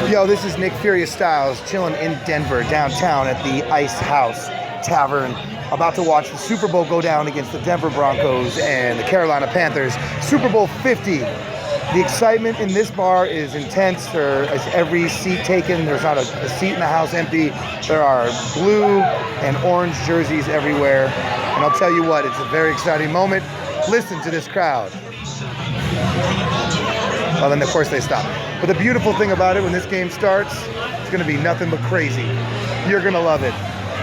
Yo, this is Nick FuriouStylz chilling in Denver, downtown at the Ice House Tavern, about to watch the Super Bowl go down against the Denver Broncos and the Carolina Panthers. Super Bowl 50. The excitement in this bar is intense. There is every seat taken. There's not a seat in the house empty. There are blue and orange jerseys everywhere. And I'll tell you what, it's a very exciting moment. Listen to this crowd. Well, then of course they stop. But the beautiful thing about it, when this game starts, it's going to be nothing but crazy. You're going to love it.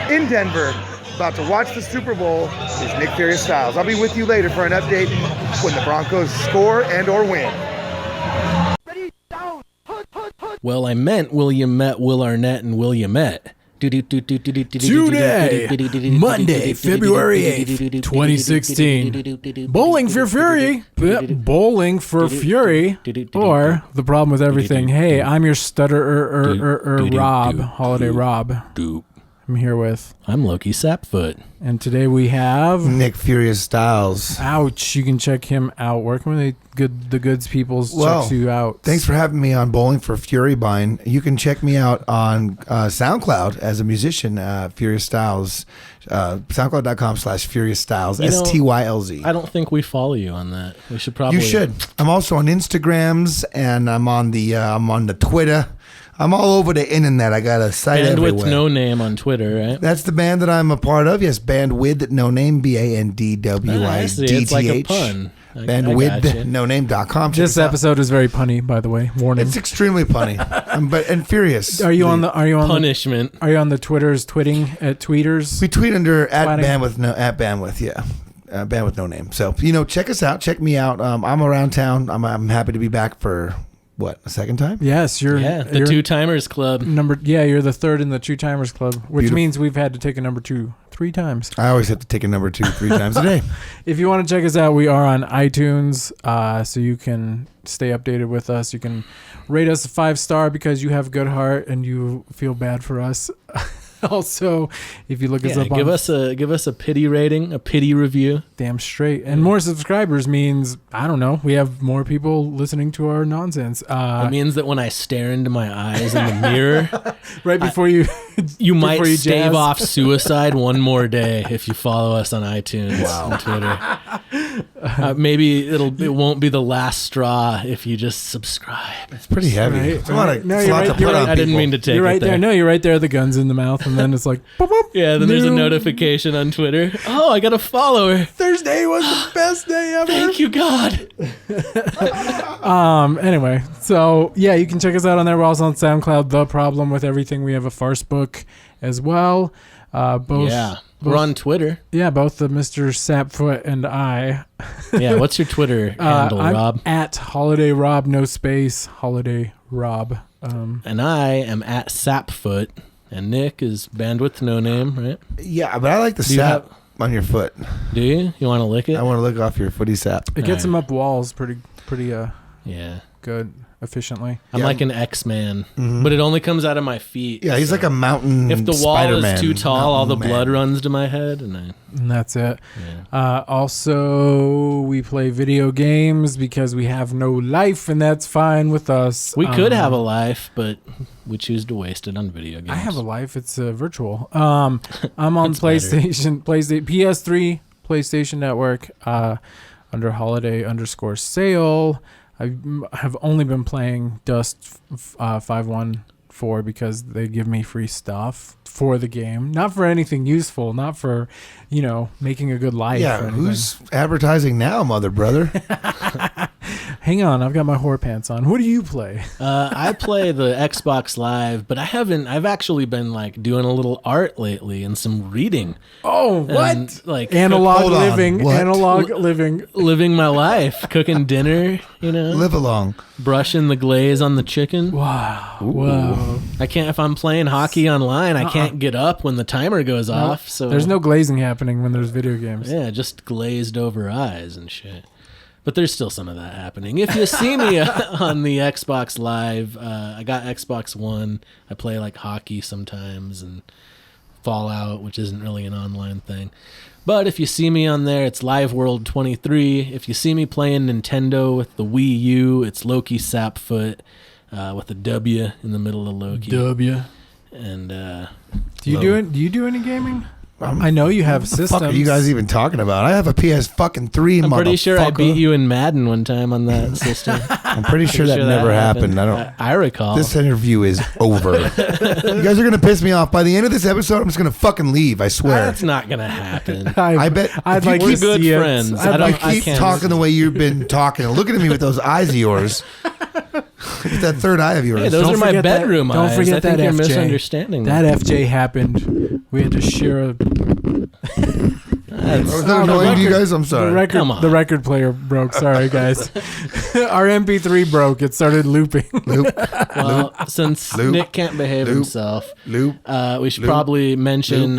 In Denver, about to watch the Super Bowl, is Nick FuriouStylz. I'll be with you later for an update when the Broncos score and or win. Well, I meant Will You Met Will Arnett and Will You Met. Today, Monday, February 8th, 2016. Bowling for Fury. Bowling for Fury. Or the problem with everything. Hey, I'm your stutterer Rob, Holiday Rob. I'm here with... I'm Lowki Sapfoot. And today we have... Nick FuriouStylz. Ouch. You can check him out. Where can the goods people check you out? Thanks for having me on Bowling for Fury Bine. You can check me out on SoundCloud as a musician, FuriouStylz. SoundCloud.com/FuriouStylz. STYLZ. I don't think we follow you on that. We should probably... You should. I'm also on Instagrams, and I'm on the Twitter. I'm all over the internet. I got a site Band everywhere. with No Name on Twitter, right? That's the band that I'm a part of. Yes, Band with No Name. BANDWIDTH. It's like a pun. Bandwidthnoname.com. This episode is very punny, by the way. Warning. It's extremely punny, and furious. Are you on the punishment? Are you on the Twitters tweeting at tweeters? We tweet under @bandwidth, yeah. Band with No Name. So check us out. Check me out. I'm around town. I'm happy to be back for. What, a second time? Yes, you're the Two Timers Club. You're the third in the Two Timers Club, which means we've had to take a number 2 3 times. I always have to take a number 2 3 times a day. If you want to check us out, we are on iTunes, so you can stay updated with us. You can rate us a 5-star because you have a good heart and you feel bad for us. Also, if you look us up, give us a pity rating, a pity review. Damn straight. And more subscribers means, I don't know, we have more people listening to our nonsense. It means that when I stare into my eyes in the mirror, right before you might stave off suicide one more day if you follow us on iTunes and Twitter. Maybe it won't be the last straw if you just subscribe. It's pretty heavy. Right? It's a lot of I didn't mean to take you're right it there. No, you're right there. The gun's in the mouth, and then it's like, boop, boop, yeah. Then there's a notification on Twitter. Oh, I got a follower. Thursday was the best day ever. Thank you, God. Anyway, so yeah, you can check us out on there. We're also on SoundCloud. The Problem with Everything. We have a farce book as well. We're on Twitter. Yeah, both the Mr. Sapfoot and I. Yeah, what's your Twitter handle, I'm Rob? At Holiday Rob, no space. Holiday Rob. And I am at Sapfoot, and Nick is Bandwidth No Name, right? Yeah, but I like the sap on your foot. Do you? You want to lick it? I want to lick off your footy sap. It gets him up walls pretty good. Efficiently. I'm like an X-Man, but it only comes out of my feet. Yeah, he's like a mountain. If the wall Spider-Man, is too tall, all the blood runs to my head, and that's it. Yeah. Also, we play video games because we have no life, and that's fine with us. We could have a life, but we choose to waste it on video games. I have a life. It's virtual. I'm on PlayStation, PS3, PlayStation Network, under holiday_sale. I have only been playing Dust 514 because they give me free stuff for the game. Not for anything useful, not for, making a good life. Yeah, who's advertising now, mother brother? Hang on, I've got my whore pants on. What do you play? I play the Xbox Live, but I've actually been doing a little art lately and some reading. Oh, what? Analog living. Living my life, cooking dinner, Live along. Brushing the glaze on the chicken. Wow. Ooh. Wow. I can't, if I'm playing hockey online, I can't get up when the timer goes off. So there's no glazing happening when there's video games. Yeah, just glazed over eyes and shit. But there's still some of that happening. If you see me on the Xbox Live, I got Xbox One. I play hockey sometimes and Fallout, which isn't really an online thing. But if you see me on there, it's Live World 23. If you see me playing Nintendo with the Wii U, it's Lowki Sapfoot with a W in the middle of Lowki. W. And Do you do any gaming? I know you have systems. What the fuck are you guys even talking about? I have a PS fucking 3, I'm pretty sure I motherfucker. beat you in Madden one time on that system. I'm pretty sure that never happened. I recall. This interview is over. You guys are going to piss me off. By the end of this episode, I'm just going to fucking leave. I swear. That's not going to happen. I bet. I'd like We're to good see it. friends. I keep talking the way you've been talking and looking at me with those eyes of yours. With that third eye of yours. Hey, those Don't are my forget that- bedroom don't eyes. forget I think that you're FJ. misunderstanding That me. FJ happened. We had to share a. Was that annoying to you guys? I'm sorry. Come on. The record player broke. Sorry, guys. Our MP3 broke. It started looping. Well, since Loop. Nick can't behave Loop. himself, Loop. we should Loop. probably mention.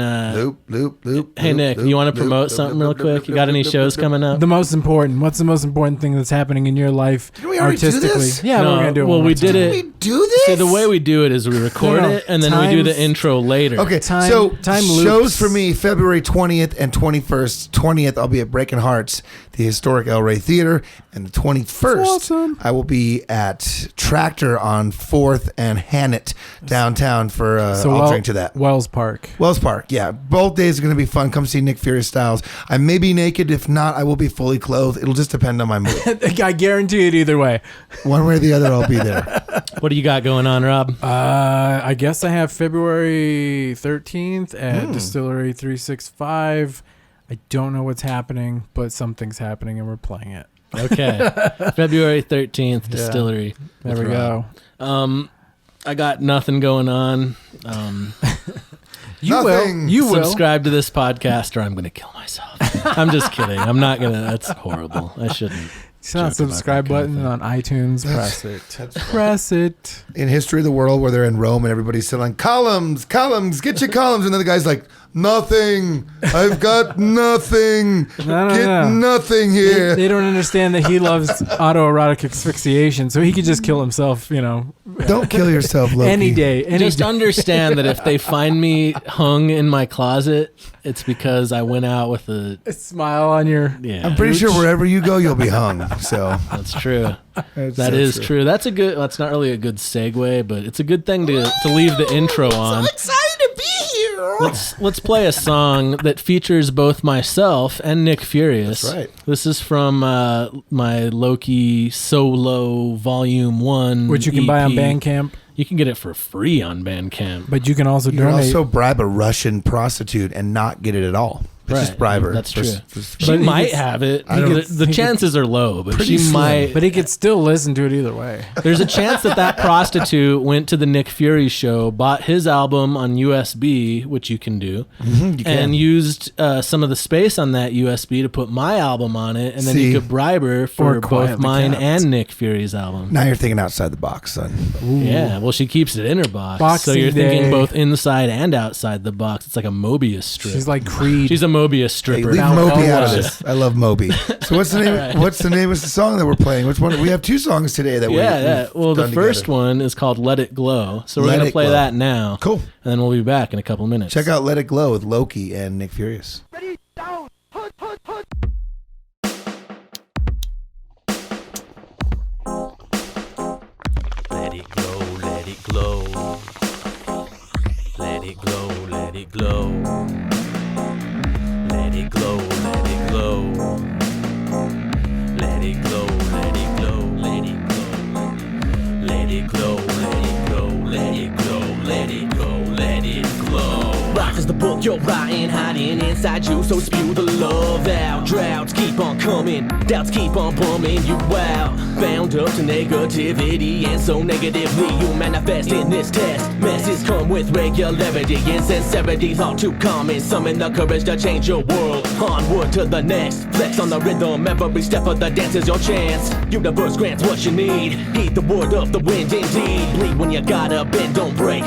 Loop. Hey, Nick, you want to promote something real quick? You got any shows coming up? The most important. What's the most important thing that's happening in your life Didn't we already do artistically? this? Yeah, No, we're gonna do it. well, one we more did time. it. We do this? See, the way we do it is we record No, it and then we do the times- intro later. Okay, Time- so time shows loops. for me February 20th and 21st. 20th, I'll be at Breaking Hearts, the historic El Rey Theater, and the 21st, Awesome. I will be at Tractor on 4th and Hannett downtown for. I'll drink to that. Wells Park. Wells Park, yeah. Both days are going to be fun. Come see Nick FuriouStylz. I may be naked. If not, I will be fully clothed. It'll just depend on my mood. I guarantee it either way. One way or the other, I'll be there. What do you got going on, Rob? I guess I have February 13th at Distillery 365. I don't know what's happening, but something's happening and we're playing it. Okay. February 13th, Distillery. There with we Rob. go. I got nothing going on. You Nothing. will. You will. Subscribe to this podcast or I'm going to kill myself. I'm just kidding. I'm not going to. That's horrible. I shouldn't. It's not joke about subscribe that kind of button on iTunes. Press it. Press it. In history of the world, where they're in Rome and everybody's still like, columns, get your columns. And then the guy's like, nothing. I've got nothing. No. Nothing here. They don't understand that he loves autoerotic asphyxiation, so he could just kill himself, Don't kill yourself, Loki. any day. Just understand that if they find me hung in my closet, it's because I went out with a. A smile on your. Yeah. I'm pretty sure wherever you go, you'll be hung. So That's true. that's That so is true. That's a good. That's not really a good segue, but it's a good thing to leave the intro on. excited to be here. Let's play a song that features both myself and Nick Furious. That's right. This is from my Lowki Solo Volume 1, Which you can buy on EP. Bandcamp, You can get it for free on Bandcamp. but you can also You can donate. also bribe a Russian prostitute and not get it at all. Just Right. bribe her. That's true. Just- She But he might gets- have it. I don't know. The chances are low, but Pretty she slim. might. but he could still listen to it either way. There's a chance that prostitute went to the Nick Fury show, bought his album on USB, which you can do, you can. and used some of the space on that USB to put my album on it, and then See? you could bribe her for Or Quiet both the mine Cat. and Nick Fury's album. Now you're thinking outside the box, son. Yeah, well, she keeps it in her box, so Boxing you're thinking Day. both inside and outside the box. It's like a Mobius strip. She's like Creed. She's a Mobius Hey, stripper. leave Now, Moby no out of one. this. I love Moby. So what's the name? Right. What's the name of the song that we're playing? Which one? We have two songs today that Yeah. Well, the done first together. one is called "Let It Glow," so we're Let gonna It play Glow. that now. Cool. And then we'll be back in a couple minutes. Check out "Let It Glow" with Loki and Nick Furious. Let it glow, let it glow. Let it glow, let it glow. Let it glow, let it glow. Let it glow, let it glow, let it glow. Let it glow, let it glow, let it glow, let it glow, let it glow. Life is the book you're writing, hiding inside you, so spew the love out. Droughts keep on coming, doubts keep on bumming you out. Bound up to negativity, and so negatively you manifest in this test. Messes come with regularity, insincerity's all too common. Summon the courage to change your world, onward to the next. Flex on the rhythm, every step of the dance is your chance. Universe grants what you need, heed the word of the wind indeed. Bleed when you gotta bend, don't break.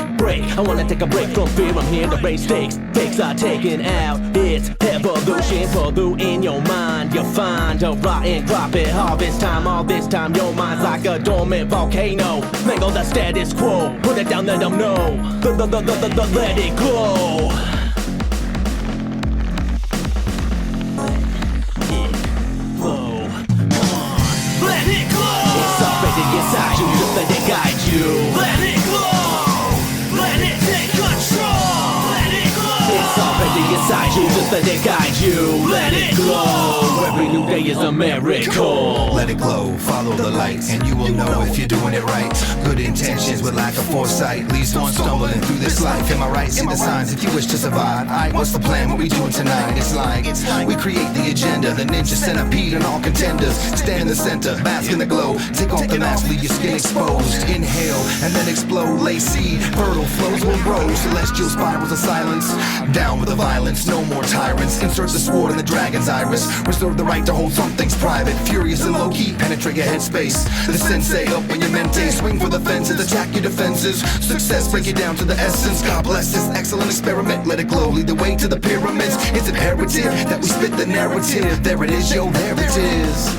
I wanna take a break from fear, I'm here to raise stakes. Takes are taken out, it's evolution. Pull through in your mind, you'll find a rotten crop at harvest time. All this time your mind's like a dormant volcano. Mangle the status quo, put it down, let them know. Let it glow. inside you, just let it guide you. Let it glow, let it take control. Let it glow. It's already inside you, just let it guide you. Let it glow. Every new day is a miracle. Let it glow, follow the light, and you will know if you're doing it right. Good intentions with lack of foresight leads to one stumbling through this life. Am I right? See the signs if you wish to survive. Alright, what's the plan? What we doing tonight? It's like we create the agenda, the ninja centipede and all contenders. Stand in the center, bask in the glow. Take off the mask, leave your skin exposed. Inhale and then explode. Lay seed, fertile flows will grow. Celestial spirals of silence. Down with the violence, no more tyrants. Insert the sword in the dragon's iris. Reserve the right to hold some things private. Furious and low-key, penetrate your headspace. The sensei up in your mente. Swing for the fences, attack your defenses. Success, break it down to the essence. God bless this excellent experiment. Let it glow, lead the way to the pyramids. It's imperative that we spit the narrative. There it is, yo, there it is.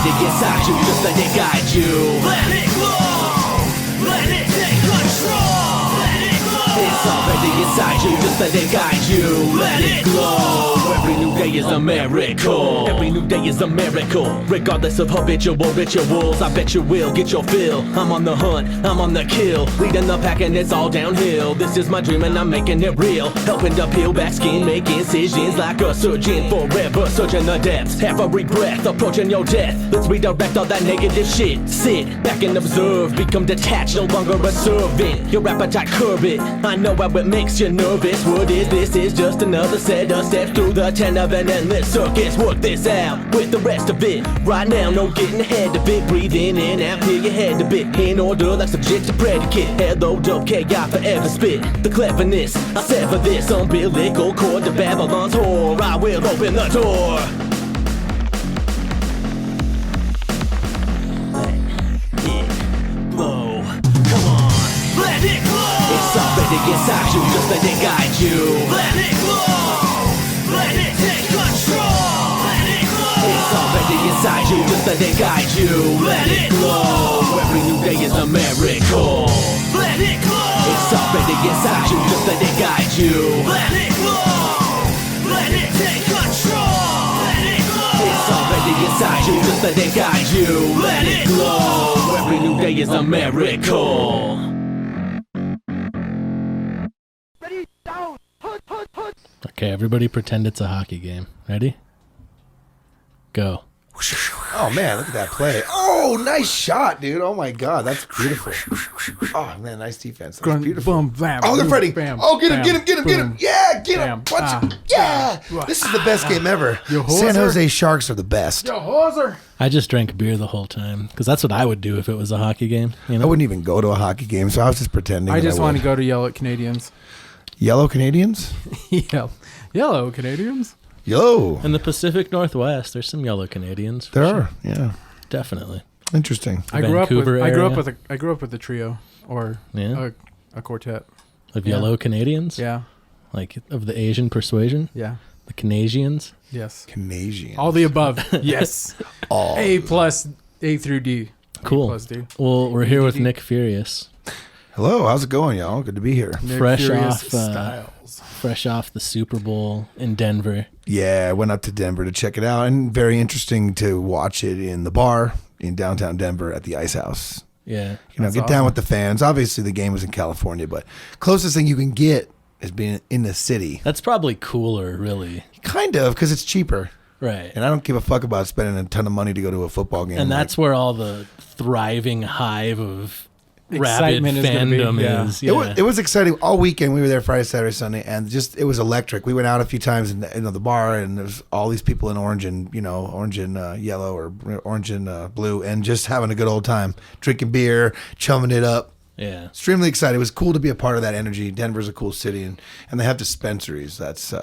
Inside you, just let it guide you. Let it glow, let it take control. Let it glow. It's already inside you, just let it guide you. Let it glow. Every new day is a miracle. Every new day is a miracle. Regardless of habitual rituals, I bet you will get your fill. I'm on the hunt, I'm on the kill. Leading the pack and it's all downhill. This is my dream and I'm making it real. Helping to peel back skin, make incisions like a surgeon. Forever searching the depths. Every breath approaching your death. Let's redirect all that negative shit. Sit back and observe. Become detached, no longer a servant. Your appetite curb it. I know how it makes you nervous. What is this? Is just another set of steps through the 10 of an endless circus. Work this out with the rest of it. Right now, no getting ahead of it. Breathe in and out, clear your head a bit. In order like subject to predicate. Hello, dope, K.I. forever spit. The cleverness, I sever this umbilical cord to Babylon's whore. I will open the door. Let it glow. Come on. Let it glow. It's already inside you, just let it guide you. Let it glow. Let it take control. Let it glow. It's already inside you, just let it guide you. Let it glow. Every new day is a miracle. Let it glow. It's already inside you, just let it guide you. Let it glow. Let it take control. Let it glow. It's already inside you, just let it guide you. Let it glow. Every new day is a miracle. Okay, everybody pretend it's a hockey game. Ready? Go. Oh man, look at that play. Oh, nice shot, dude. Oh my god, that's beautiful. Oh man, nice defense. That's beautiful. Boom, bam, Oh, they're boom, fighting. bam, Oh, get him, bam, get him, get him, get him. boom, Yeah, get him. bam, Watch him. Yeah. This is the best game ever. Yo, San hoser. Jose Sharks are the best. Yo, hoser. I just drank beer the whole time because that's what I would do if it was a hockey game. You I know? wouldn't even go to a hockey game, so I was just pretending. I just want would. to go to yell at Canadians. Yellow Canadians? Yellow Canadians. Yo. In the Pacific Northwest, there's some yellow Canadians. for There sure. are. Yeah. Definitely. Interesting. I grew up with Vancouver I grew up with a trio or Yeah. a quartet. Of Yeah. yellow Canadians? Yeah. Like of the Asian persuasion? Yeah. The Canadians? Yes. Canadians. All the above. Yes. All. A plus A through D. Cool. A plus D. Well, we're here with Nick Furious. Hello, how's it going, y'all? Good to be here. Nick Fresh Furious off, Styles. Fresh off the Super Bowl in Denver. Yeah, I went up to Denver to check it out, and very interesting to watch it in the bar in downtown Denver at the Ice House. Yeah. You know, That's get down awesome. with the fans. Obviously, the game was in California, but closest thing you can get is being in the city. That's probably cooler, really. Kind of, because it's cheaper. Right. And I don't give a fuck about spending a ton of money to go to a football game. And that's where all the thriving hive of Excitement rabid is gonna be, fandom yeah. is. It was exciting all weekend. We were there Friday, Saturday, Sunday, and just it was electric. We went out a few times in the bar, and there was all these people in orange and yellow or orange and blue, and just having a good old time, drinking beer, chumming it up. Yeah. Extremely excited. It was cool to be a part of that energy. Denver's a cool city, and they have dispensaries. That's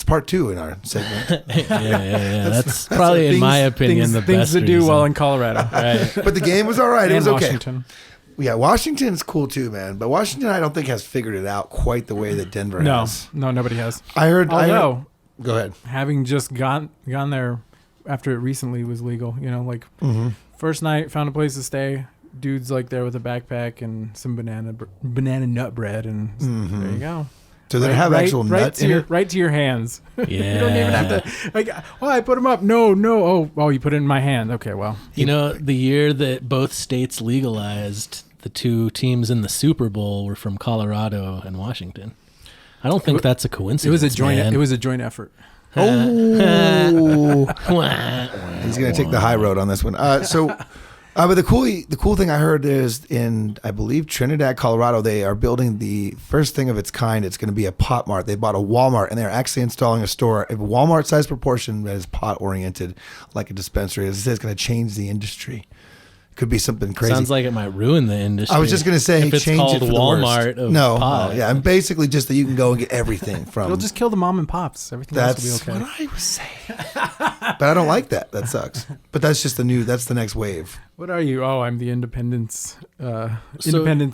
part 2 in our segment. Yeah. That's probably, in my opinion, the things best to do reason. while in Colorado. Right. But the game was all right. It And was okay. Washington. Yeah, Washington's cool too, man. But Washington, I don't think has figured it out quite the way that Denver has. No, nobody has. I heard. Although, Go ahead. having just gone there after it recently was legal, first night, found a place to stay. Dude's like there with a backpack and some banana nut bread, and there you go. So they have actual nut in it? Right to your hands. Yeah. You don't even have to, like, oh, I put them up. No. Oh, you put it in my hand. Okay, well. You know, the year that both states legalized, the two teams in the Super Bowl were from Colorado and Washington. I don't think that's a coincidence. It was a joint effort. Oh. He's going to take the high road on this one. But the cool thing I heard is in, I believe, Trinidad, Colorado, they are building the first thing of its kind. It's going to be a pot mart. They bought a Walmart, and they're actually installing a store, a Walmart-sized proportion that is pot-oriented, like a dispensary. It's going to change the industry. Could be something crazy. Sounds like it might ruin the industry. I was just going to say, if it's change called it for Walmart the worst. of No, pot. yeah, and basically just that you can go and get everything from. It'll just kill the mom and pops. Everything else That's will be okay. what I was saying. But I don't like that. That sucks. But that's just that's the next wave. What are you? Oh, I'm the Independence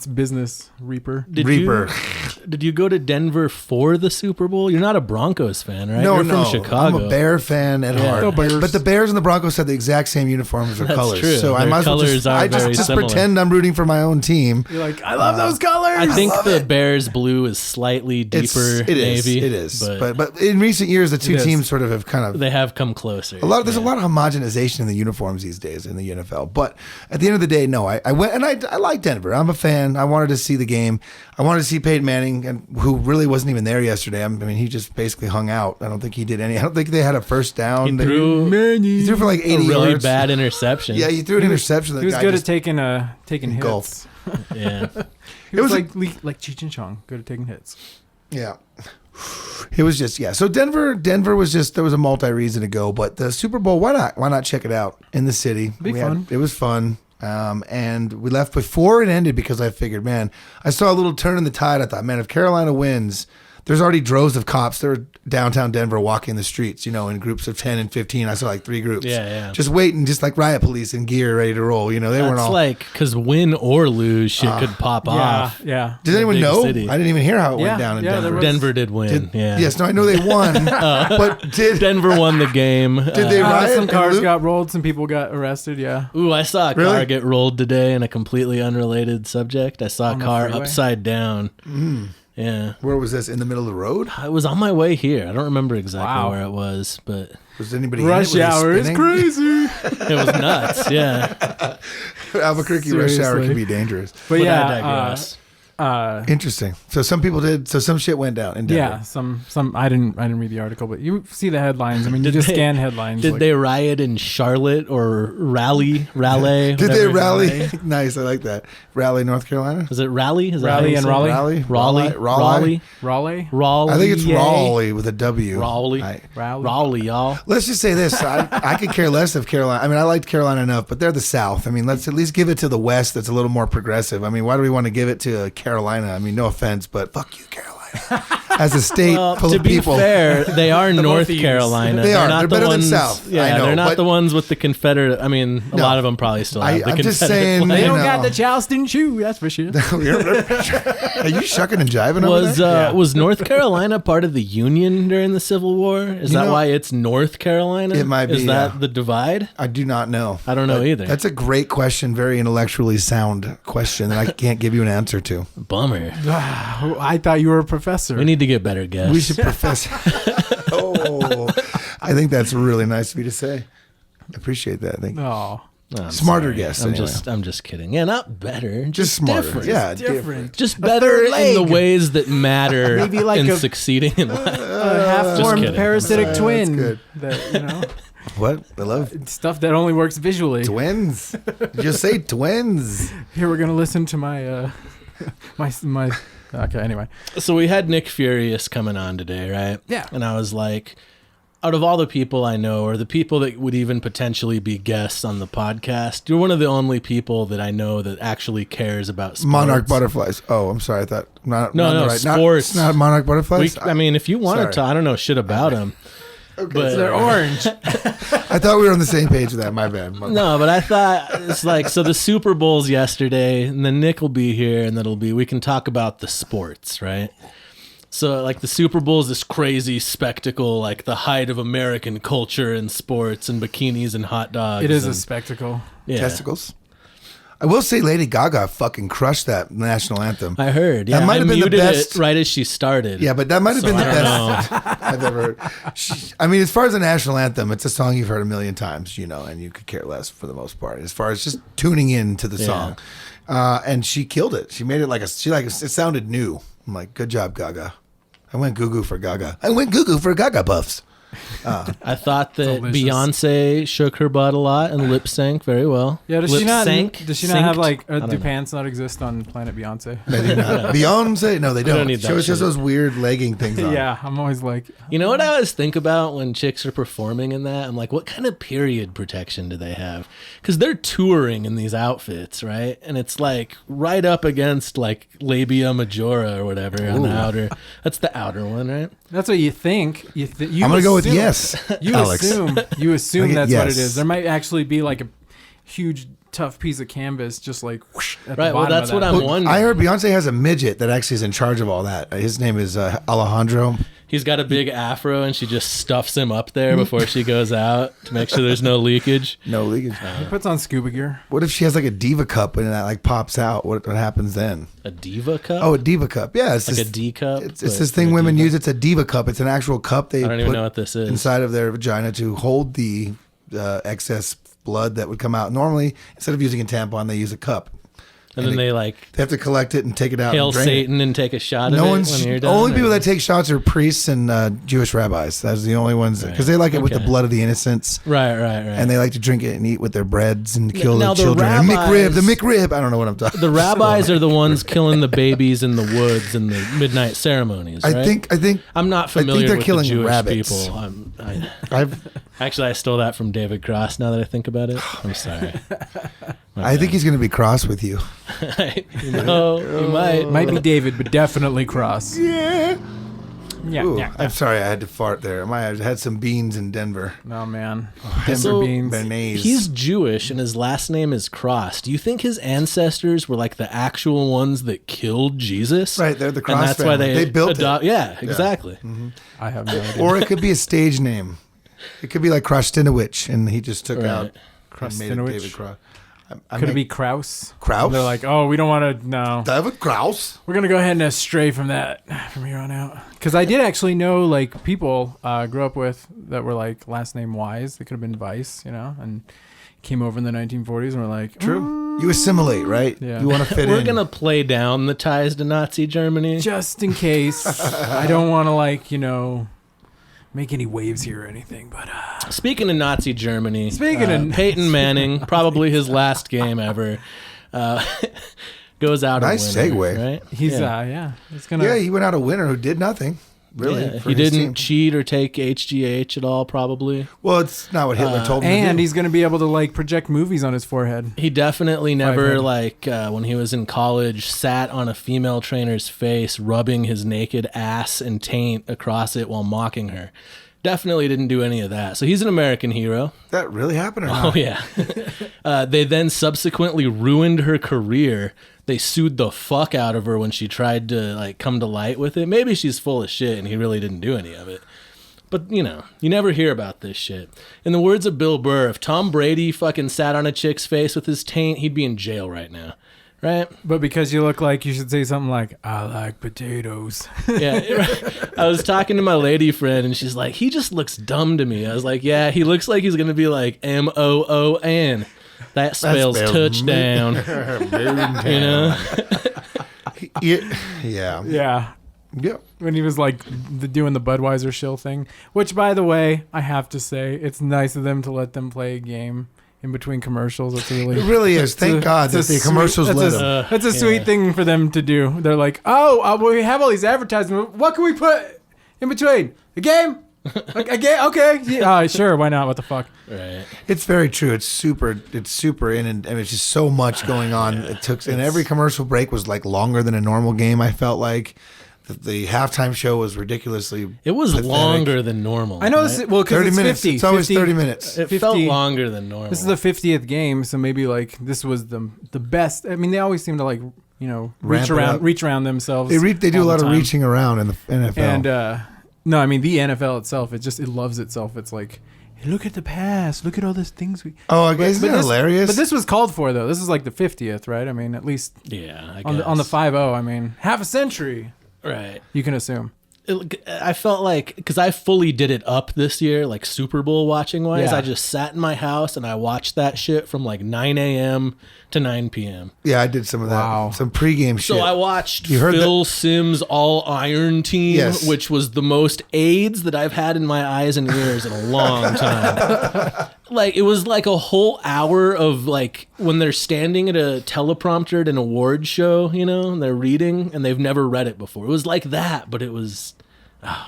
business reaper. Did you go to Denver for the Super Bowl? You're not a Broncos fan, right? No, You're from Chicago. I'm a Bear fan at heart. The Bears. But the Bears and the Broncos have the exact same uniforms or That's colors. true. So I Their might as well colors are very just similar. pretend I'm rooting for my own team. You're like, I love those colors. I think the Bears blue is slightly deeper navy. It is. But in recent years, the two teams sort of have kind of they have come closer. There's a lot of homogenization in the uniforms these days in the NFL. But at the end of the day, no, I went and I like Denver. I'm a fan. I wanted to see the game. I wanted to see Peyton Manning, and who really wasn't even there yesterday. I mean, he just basically hung out. I don't think he did any. I don't think they had a first down. He threw for like 80 a really yards. bad interception. Yeah, he threw an interception. He was good at taking engulfed. hits. Yeah. He was like Cheech and Chong, good at taking hits. Yeah. It was just, So Denver was just, there was a multi-reason to go, but the Super Bowl, why not check it out in the city? It was fun. And we left before it ended because I figured, man, I saw a little turn in the tide. I thought, man, if Carolina wins, there's already droves of cops. They're downtown Denver walking the streets, in groups of 10 and 15. I saw like 3 groups. Yeah. Just waiting, just like riot police in gear, ready to roll. They weren't all. That's because win or lose, shit could pop off. Yeah. Did anyone know? City. I didn't even hear how it went down in Denver. Denver did win. Yes, no, I know they won. But Denver won the game. Did they riot? Some cars got rolled. Some people got arrested. Yeah. Ooh, I saw a car get rolled today in a completely unrelated subject. I saw a car upside down. Yeah. Where was this? In the middle of the road? I was on my way here. I don't remember exactly where it was, but was anybody rush hour is crazy. It was nuts. Yeah. Albuquerque rush hour can be dangerous. But I digress. Interesting. So some people did. So some shit went down in Denver. Yeah, some. I didn't read the article, but you see the headlines. I mean, you just scan headlines. Did they riot in Charlotte or Raleigh? Did they rally? Nice. I like that. Raleigh, North Carolina. Is it Raleigh? Is Raleigh and Raleigh? Raleigh. I think it's Raleigh with a W. Raleigh, y'all. Let's just say this. I could care less if Carolina. I mean, I liked Carolina enough, but they're the South. I mean, let's at least give it to the West that's a little more progressive. I mean, why do we want to give it to Carolina? I mean, no offense, but fuck you, Carolina. As a state full of people. To be fair, they are North Carolina. They are. Not They're better than South. Yeah, I know, they're not the ones with the Confederate. I mean, a lot of them probably still have the Confederate. I'm just saying, they don't got the Charleston shoe. That's for sure. Are you shucking and jiving over there? Was North Carolina part of the Union during the Civil War? Is that why it's North Carolina? It might be. Is that the divide? I do not know. I don't know either. That's a great question. Very intellectually sound question that I can't give you an answer to. Bummer. I thought you were a professor. We need to get better guests. We should profess. I think that's really nice of you to say. I appreciate that. I think. Oh. Smarter guests. I'm just kidding. Yeah, not better. Just smarter. Different. Yeah, different. Just better in the ways that matter Maybe like in a- succeeding in life. A half-formed kidding. parasitic twin. good. That, What? I love stuff that only works visually. twins. Just say twins. Here we're gonna listen to my my. Okay. Anyway. So we had Nick Furious coming on today, right? Yeah. And I was like, out of all the people I know, or the people that would even potentially be guests on the podcast, you're one of the only people that I know that actually cares about sports. Monarch butterflies. Oh, I'm sorry. I thought sports. Not monarch butterflies. I mean, if you wanted to, I don't know shit about them. Okay, but They're orange. I thought we were on the same page with that. My bad. No, but I thought it's like, so the Super Bowl's yesterday, and then Nick will be here, and we can talk about the sports, right? So like the Super Bowl is this crazy spectacle, like the height of American culture and sports and bikinis and hot dogs. It is a spectacle. Yeah. Testicles. I will say Lady Gaga fucking crushed that national anthem. I heard. Yeah, That might I have been the muted best. it right as she started. Yeah, but that might have been the I don't best I've ever heard. I mean, as far as the national anthem, it's a song you've heard a million times, and you could care less for the most part. As far as just tuning in to the song, and she killed it. She made it it sounded new. I'm like, good job, Gaga. I went goo for Gaga. I went goo for Gaga Puffs. I thought that Delicious. Beyonce shook her butt a lot and lip sank very well. Yeah, does she not have like I don't do know. pants not exist on Planet Beyonce? They do not. Beyonce? No, they don't. need She that always has shit. those weird legging things on. Yeah, I'm always like, You know what I always think about when chicks are performing in that? I'm like, what kind of period protection do they have? Because they're touring in these outfits, right? And it's like right up against like labia majora or whatever on the outer. That's the outer one, right? that's what you think. You I'm going to go with assume- yes, You Alex. assume I get that's what it yes. is. There might actually be like a huge tough piece of canvas, just like whoosh, at the Right, well, bottom that's of what that. I'm wondering. I heard Beyonce has a midget that actually is in charge of all that. His name is Alejandro. He's got a big afro and she just stuffs him up there before she goes out to make sure there's no leakage. No leakage. He puts on scuba gear. What if she has like a Diva Cup and that like pops out? What happens then? A Diva Cup? Oh, a Diva Cup. Yeah, it's like this, a D cup? It's this thing women use. It's a Diva Cup. It's an actual cup they I don't even put know what this is. inside of their vagina to hold the excess blood that would come out. Normally, instead of using a tampon, they use a cup. And then they like They have to collect it and take it out. hail and drain Satan it. and take a shot No of one's it when you're done. only people or- that take shots are priests and Jewish rabbis. That's the only ones because they like it with the Okay. blood of the innocents. Right. And they like to drink it and eat with their breads and kill Now the the children. rabbis- The McRib. I don't know what I'm talking. The rabbis are the ones killing the babies in the woods in the midnight ceremonies, right? I think I'm not familiar they're with killing the Jewish rabbits. people. I've Actually, I stole that from David Cross. Now that I think about it, I'm sorry. I think he's going to be cross with you. No, you might. Might be David, but definitely Cross. Yeah. Yeah, Ooh, yeah. I'm sorry, I had to fart there. I had some beans in Denver. Oh man, Denver So, beans. Béarnaise. He's Jewish and his last name is Cross. Do you think his ancestors were like the actual ones that killed Jesus? Right, they're the Cross and that's family. why They built it. Yeah, exactly. I have no idea. Or it could be a stage name. It could be like Krostinowicz, and he just took Right. out and made it Krostinowicz. David Cross. Could it be Kraus? Kraus? They're like, oh, we don't want to. No, David Kraus? we're gonna go ahead and stray from that from here on out. Because I did actually know like people grew up with that were like last name Wise. They could have been Vice, and came over in the 1940s and were like, True. You assimilate, right? Yeah. You want to fit We're in. gonna play down the ties to Nazi Germany. just in case. I don't want to make any waves here or anything. But Speaking of Nazi Germany, Speaking of- Peyton Manning, probably his last game ever, goes out. Nice a winner, segue. right? he's he's gonna. Yeah, he went out a winner who did nothing, really. Yeah, for he his didn't team. cheat or take HGH at all. Probably. Well, it's not what Hitler told him to and do. he's gonna be able to like project movies on his forehead. He definitely never, Five-head. when he was in college, sat on a female trainer's face, rubbing his naked ass and taint across it while mocking her. Definitely didn't do any of that. So he's an American hero. That really happened or Oh, not? yeah. They then subsequently ruined her career. They sued the fuck out of her when she tried to come to light with it. Maybe she's full of shit and he really didn't do any of it. But, you never hear about this shit. In the words of Bill Burr, if Tom Brady fucking sat on a chick's face with his taint, he'd be in jail right now. Right? But because you look like you should say something like, I like potatoes. Yeah. I was talking to my lady friend and she's like, he just looks dumb to me. I was like, yeah, he looks like he's going to be like M-O-O-N. That spells touchdown. Yeah. Yeah. Yeah. When he was doing the Budweiser shill thing, which by the way, I have to say, it's nice of them to let them play a game in between commercials. It's really, It really is. Thank God that the commercials let him. That's a sweet thing for them to do. They're like, well, we have all these advertisements. What can we put in between? A game? A game? Okay. Yeah, sure. Why not? What the fuck? Right. It's very true. It's super in, and it's just so much going on. It took, and every commercial break was longer than a normal game. I felt like the halftime show was ridiculously. It was pathetic. longer than normal. I know right? this. Well, because 30 it's minutes. 50. It's always 50 30 minutes. It 50. felt longer than normal. This is the 50th game, so maybe this was the best. I mean, they always seem to Ramp it up. reach around themselves. They do a all lot the of time. reaching around in the NFL. And no, I mean the NFL itself. It loves itself. It's hey, look at the past. Look at all these things we. Oh, I guess it's hilarious. But this was called for though. This is like the 50th, right? I mean, at least I on guess. the 50. I mean, half a century. Right. You can assume. I felt like, because I fully did it up this year, like Super Bowl watching wise. Yeah. I just sat in my house and I watched that shit from like 9 a.m. to 9 p.m. Yeah, I did some of that. Wow. Some pregame shit. So I watched You heard Phil Simms' All Iron Team, Yes. which was the most AIDS that I've had in my eyes and ears in a long time. Like, it was like a whole hour of like when they're standing at a teleprompter at an award show, you know, and they're reading and they've never read it before. It was like that, but it was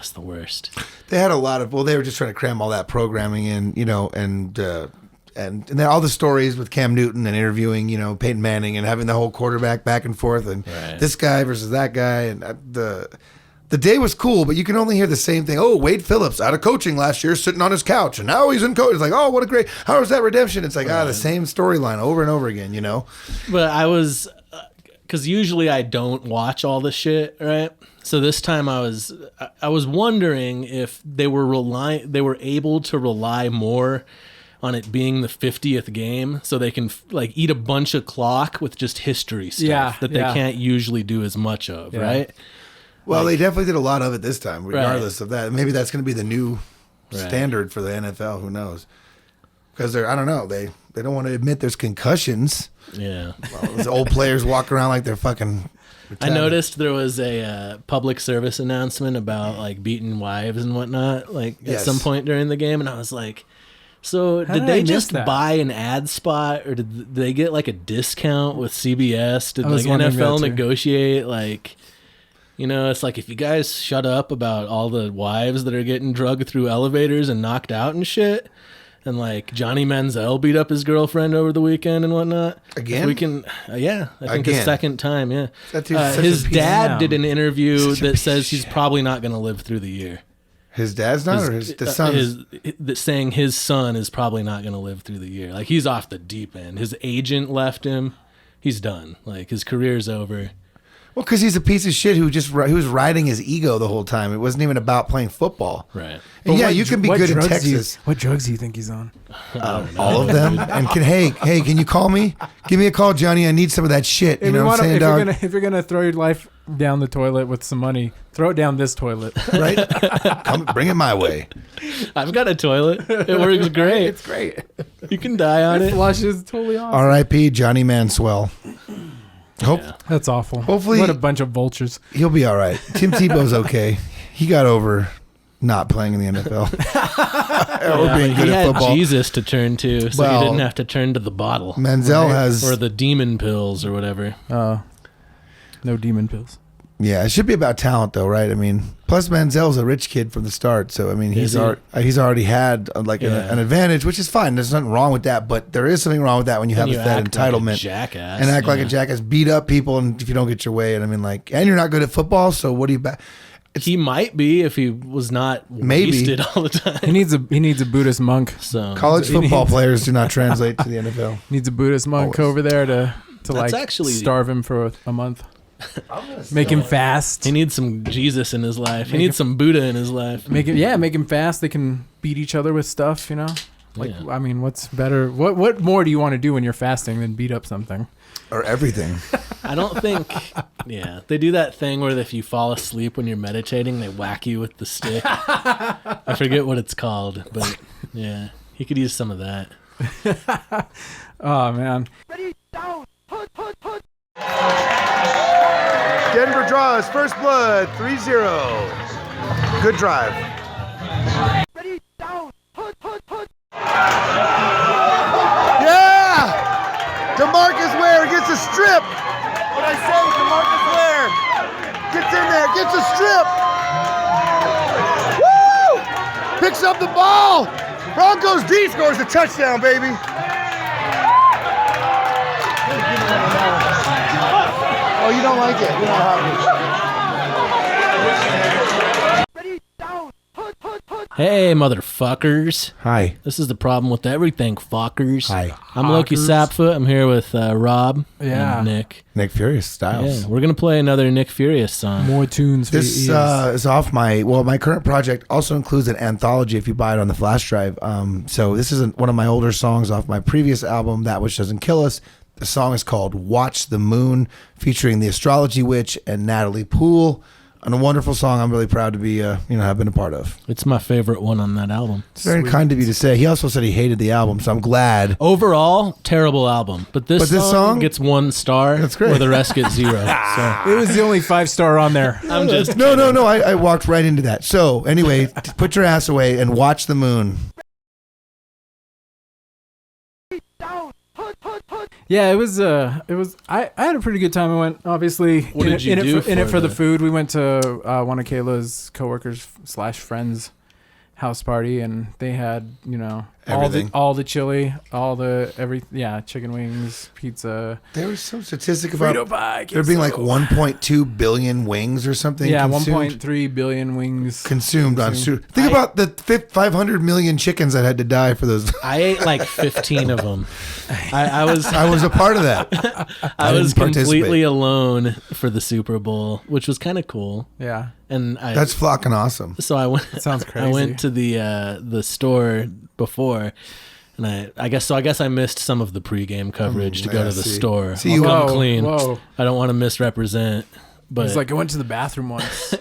it's the worst. They had a lot of, they were just trying to cram all that programming in, you know, and then all the stories with Cam Newton and interviewing, you know, Peyton Manning and having the whole quarterback back and forth and this guy versus that guy. And the day was cool, but you can only hear the same thing. Oh, Wade Phillips out of coaching last year, sitting on his couch, and now he's in coach. It's like, oh, what a great, how was that redemption? It's like, the same storyline over and over again, you know? But I was, because usually I don't watch all the shit, right? So this time I was wondering if they were able to rely more on it being the 50th game, so they can like eat a bunch of clock with just history stuff that they can't usually do as much of, right? Well, they definitely did a lot of it this time, regardless of that. Maybe that's going to be the new standard for the NFL. Who knows? Because I don't know. They don't want to admit there's concussions. Yeah. Well, those old players walk around like they're fucking. I noticed there was a public service announcement about like beating wives and whatnot, like at some point during the game, and I was like, so did they just buy an ad spot, or did they get like a discount with CBS? Did like NFL negotiate like? You know, it's like, if you guys shut up about all the wives that are getting drugged through elevators and knocked out and shit, and like Johnny Manziel beat up his girlfriend over the weekend and whatnot. Again? We can, I think his second time, his Such a dad did an interview that says he's probably not going to live through the year. His dad's not, or the son? Saying his son is probably not going to live through the year. Like, he's off the deep end. His agent left him. He's done. Like, his career's over. Well, because he's a piece of shit who was riding his ego the whole time. It wasn't even about playing football. Right. And you can be good in Texas. What drugs do you think he's on? All of them. And hey, can you call me? Give me a call, Johnny. I need some of that shit. You know what I'm saying, dog? If you're gonna throw your life down the toilet with some money, throw it down this toilet. Right? Come, bring it my way. I've got a toilet. It works great. It's great. You can die on it. Flushes totally awesome. R.I.P. Johnny Manswell. That's awful. Hopefully, what a bunch of vultures. He'll be all right. Tim Tebow's okay. He got over not playing in the NFL or being good he at had football. Jesus to turn to, so he didn't have to turn to the bottle. Manziel has, or the demon pills or whatever. No demon pills. Yeah, it should be about talent, though, right? I mean, plus Manziel's a rich kid from the start, so I mean, he's already had an advantage, which is fine. There's nothing wrong with that, but there is something wrong with that when you have that entitlement like a jackass, and act like a jackass, beat up people, and if you don't get your way, and I mean, like, and you're not good at football, so what do you? He might be if he was not wasted all the time. He needs a Buddhist monk. So college football players do not translate to the NFL. Needs a Buddhist monk over there to like actually starve him for a month. Make him fast. He needs some Jesus in his life. He needs some Buddha in his life. Make him fast. They can beat each other with stuff, you know? Like, I mean, what's better? What more do you want to do when you're fasting than beat up something? Or everything. I don't think, they do that thing where if you fall asleep when you're meditating, they whack you with the stick. I forget what it's called, but yeah, he could use some of that. Oh, man. Ready, down, put. Denver draws first blood, 3-0. Good drive. Ready, down, put. Yeah! DeMarcus Ware gets a strip. What I say, DeMarcus Ware gets in there, gets a strip. Woo! Picks up the ball. Broncos D scores a touchdown, baby. Oh, you don't like it? You don't have it. Ready, down, put. Hey, motherfuckers. Hi. This is the problem with everything, fuckers. Hi. I'm Lowki Sapfoot. I'm here with Rob and Nick. Nick FuriouStylz. Yeah, we're going to play another Nick Furious song. More tunes for This your ears. is off my current project also includes an anthology if you buy it on the flash drive. So this is one of my older songs off my previous album, That Which Doesn't Kill Us. The song is called Watch the Moon, featuring the Astrology Witch and Natalie Poole. And a wonderful song I'm really proud to be, have been a part of. It's my favorite one on that album. It's very kind of you to say. He also said he hated the album, so I'm glad. Overall, terrible album. But this song gets 1 star. That's great. Where the rest get 0. So It was the only 5-star on there. I'm just No. I walked right into that. So anyway, put your ass away and watch the moon. Down. Hood, hood, hood. Yeah, it was. I had a pretty good time. I went obviously What did you do in it for for the the- food. We went to one of Kayla's coworkers / friends' house party, and they had Everything. all the chili, chicken wings, pizza, There was some statistic Frito about pie, there being like queso. 1.2 billion wings or something. Yeah, consumed. 1.3 billion wings. Consumed on Consumed. soup. Think about the 500 million chickens that had to die for those. I ate like 15 of them. I was I was a part of that. I was didn't participate. completely alone for the Super Bowl, which was kind of cool. Yeah, And That's flocking awesome. so I went. sounds I crazy. went to the store before, and I guess I missed some of the pregame coverage to go yeah, to the see. store. See, I'll you- come Whoa, clean. whoa. I don't want to misrepresent, but It's like I went to the bathroom once.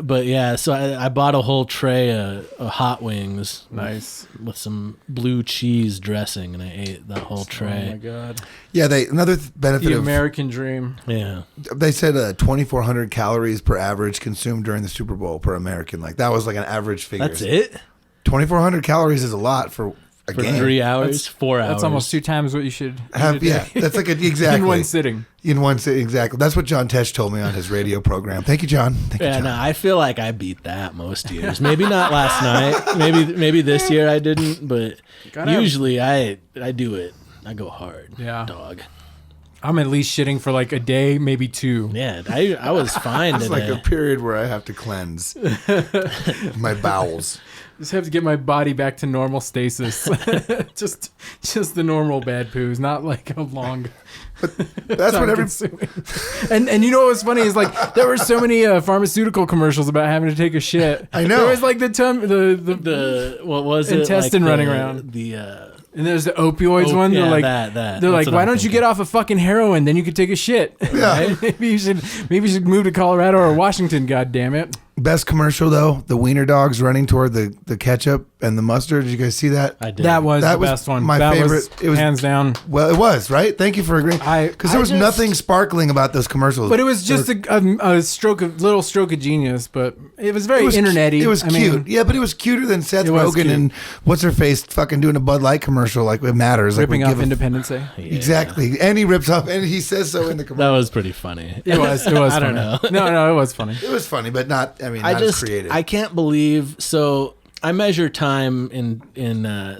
but yeah. So I bought a whole tray of hot wings. Nice. With some blue cheese dressing, and I ate that whole Oh my tray. god, Yeah, another benefit the of American dream. Yeah. they said 2,400 calories per average consumed during the Super Bowl per American. Like that was like an average figure. That's it 2,400 calories is a lot for a for game. 3 hours, 4 hours. That's almost 2 times what you should Have, eat a yeah, day. that's like exactly in one sitting. In one sitting, exactly. That's what John Tesh told me on his radio program. Thank you, John. Thank you, Yeah, John. no, I feel like I beat that most years. Maybe not last night. Maybe this year I didn't, but Gotta have- usually I do it. I go hard. Yeah. Dog. I'm at least shitting for like a day, maybe 2. Yeah, I was fine It's like today. a period where I have to cleanse my bowels. Just have to get my body back to normal stasis. just the normal bad poos, not like a long. That's what every. time-consuming. And you know what was funny is like there were so many pharmaceutical commercials about having to take a shit. I know. There was like the what was it? intestine like running the- around. The and there's the opioids one. yeah, They're like that. they're That's like, what why I'm don't you thinking. get off of fucking heroin? Then you could take a shit. Yeah. Maybe you should move to Colorado or Washington. God damn it. Best commercial though, the wiener dogs running toward the ketchup and the mustard. Did you guys see that? I did. That was That the was best one. my That favorite. Was It was- hands down. Well, it was right. Thank you for agreeing. Because there was nothing sparkling about those commercials. But it was just a little stroke of genius. But it was very It was internet-y. It was cute. Yeah, but it was cuter than Seth It was Rogen cute. and what's her face fucking doing a Bud Light commercial. Like it matters. Like, ripping we off give a- Independence Day. Yeah. Exactly, and he rips off, and he says so in the That commercial. was pretty funny. It was. It was. I don't funny. know. No, it was funny. It was funny, but not. I mean, I not as just creative. I can't believe so. I measure time in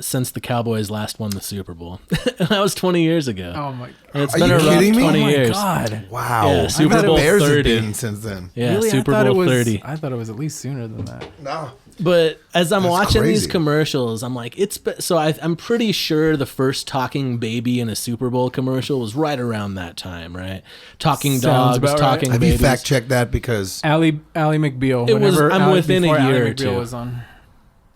since the Cowboys last won the Super Bowl. That was 20 years ago. Oh my. And it's Are been you a rough kidding me? 20 Oh my years. God. Wow, Yeah, I Super thought the Bowl Bears have 30. been since then. Yeah, Really? Super I thought Bowl it was, 30. I thought it was at least sooner than that. No, But as I'm That's watching these crazy. commercials, I'm like, I'm pretty sure the first talking baby in a Super Bowl commercial was right around that time, right? Talking Sounds dogs, about right. talking have babies. you fact checked that? Because Ally McBeal. It was- whenever I'm within a before year Ally or McBeal two. was on.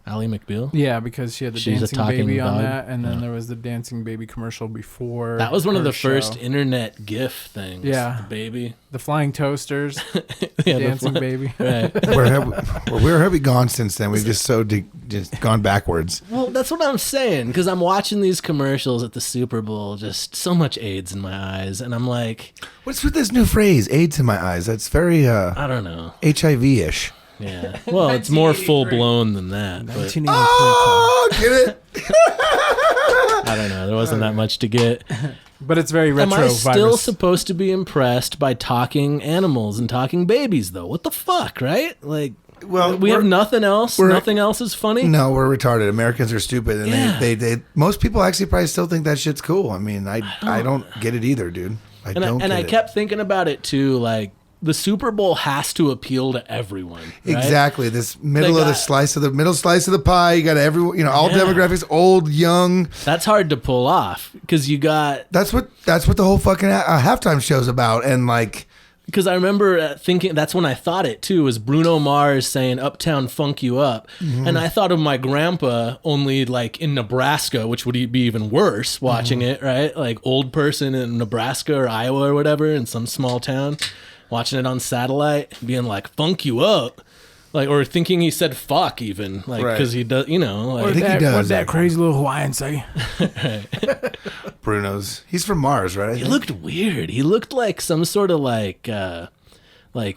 Ally McBeal? Yeah, because she had the She's a dancing talking baby on dog? that, and then Yeah. there was the dancing baby commercial before. That was one of her the first show. internet GIF things. Yeah. The baby. The flying toasters, Yeah, the dancing fly- baby. Right. where have we gone since then? We've just just gone backwards. Well, that's what I'm saying, because I'm watching these commercials at the Super Bowl, just so much AIDS in my eyes, and I'm like, What's with this new phrase? AIDS in my eyes. That's very I don't know. HIV-ish. Yeah. Well, it's more full blown than that. But 1983. Oh, get it? I don't know. There wasn't that much to get. But it's very retro. Am I still virus. supposed to be impressed by talking animals and talking babies, though? What the fuck, right? Like, Well, we have nothing else. we're- Nothing else is funny. No, we're retarded. Americans are stupid, and Yeah. they most people actually probably still think that shit's cool. I mean, I don't get it either, dude. I don't. And I get it. kept thinking about it too, like the Super Bowl has to appeal to everyone. Right? Exactly. This middle of the slice of the pie. You got everyone, all demographics, old, young. That's hard to pull off because you got. That's what the whole fucking halftime show's about. And like, because I remember thinking, that's when I thought it too, was Bruno Mars saying Uptown Funk You Up. Mm-hmm. And I thought of my grandpa only like in Nebraska, which would be even worse watching it, right? Like old person in Nebraska or Iowa or whatever in some small town, watching it on satellite, being like, funk you up. Like, or thinking he said fuck even, like, because he does, like, I think he does. What'd that crazy little Hawaiian say? Bruno's. He's from Mars, right? He looked weird. He looked like some sort of like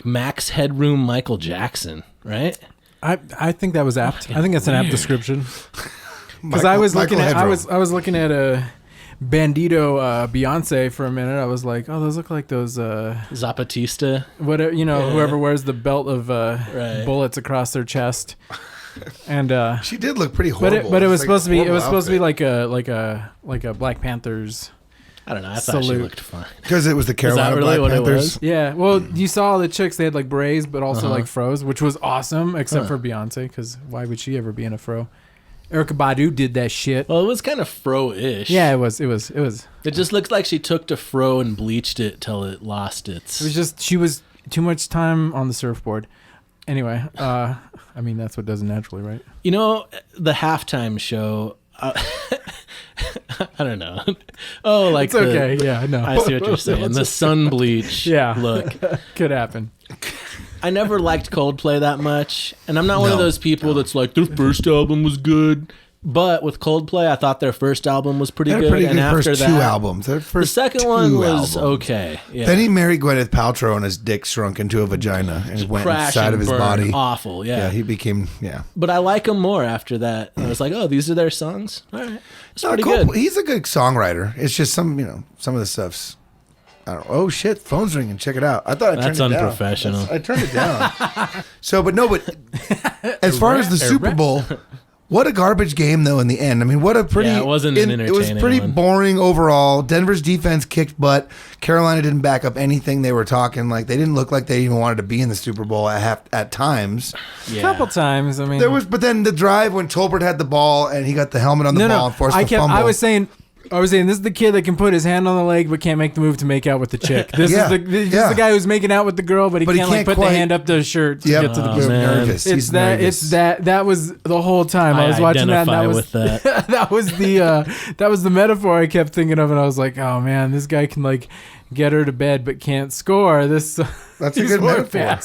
Max Headroom Michael Jackson, right? I think that was apt. I think that's an apt description. Because I was looking at a Bandito Beyonce for a minute. I was like, oh, those look like those Zapatista. whatever, whoever wears the belt of bullets across their chest. And she did look pretty horrible. But it was supposed to be like a Black Panthers. I don't know. I thought she looked fine. Because it was the Carolina really Black Panthers. It was? Yeah. Well, you saw all the chicks. They had like braids, but also like froze, which was awesome, except for Beyonce, because why would she ever be in a fro? Erykah Badu did that shit. Well, it was kind of fro-ish. Yeah, it was. It just looks like she took to fro and bleached it till it lost its. It was just she was too much time on the surfboard. Anyway, I mean that's what does it naturally, right? The halftime show. I don't know. Oh, like it's okay. Yeah, I know. I see what you're saying. The sun bleach look could happen. I never liked Coldplay that much, and I'm not one of those people that's like their first album was good. But with Coldplay, I thought their first album was pretty good. And after that, 2 albums. Their first the second one was okay. Yeah. Then he married Gwyneth Paltrow, and his dick shrunk into a vagina and went inside of his body. Awful. Yeah. He became But I like him more after that. I was like, oh, these are their songs. All right, it's pretty good. He's a good songwriter. It's just some of the stuff's. I don't know. Oh shit! Phone's ringing. Check it out. I thought I turned it down. That's unprofessional. I turned it down. But as far as the Super Bowl, what a garbage game though. In the end, I mean, what a pretty. Yeah, it wasn't an entertaining. It was pretty boring overall. Denver's defense kicked butt. Carolina didn't back up anything they were talking. Like they didn't look like they even wanted to be in the Super Bowl at times. Yeah. A couple times. I mean, but then the drive when Tolbert had the ball and he got the helmet on the ball and forced the fumble. I was saying this is the kid that can put his hand on the leg but can't make the move to make out with the chick. This is the guy who's making out with the girl but he can't put the hand up to his shirt to get to the girl. Nervous. He's nervous. That was the whole time I was watching that. And that was that was the metaphor I kept thinking of, and I was like, oh man, this guy can like get her to bed but can't score. That's a good metaphor.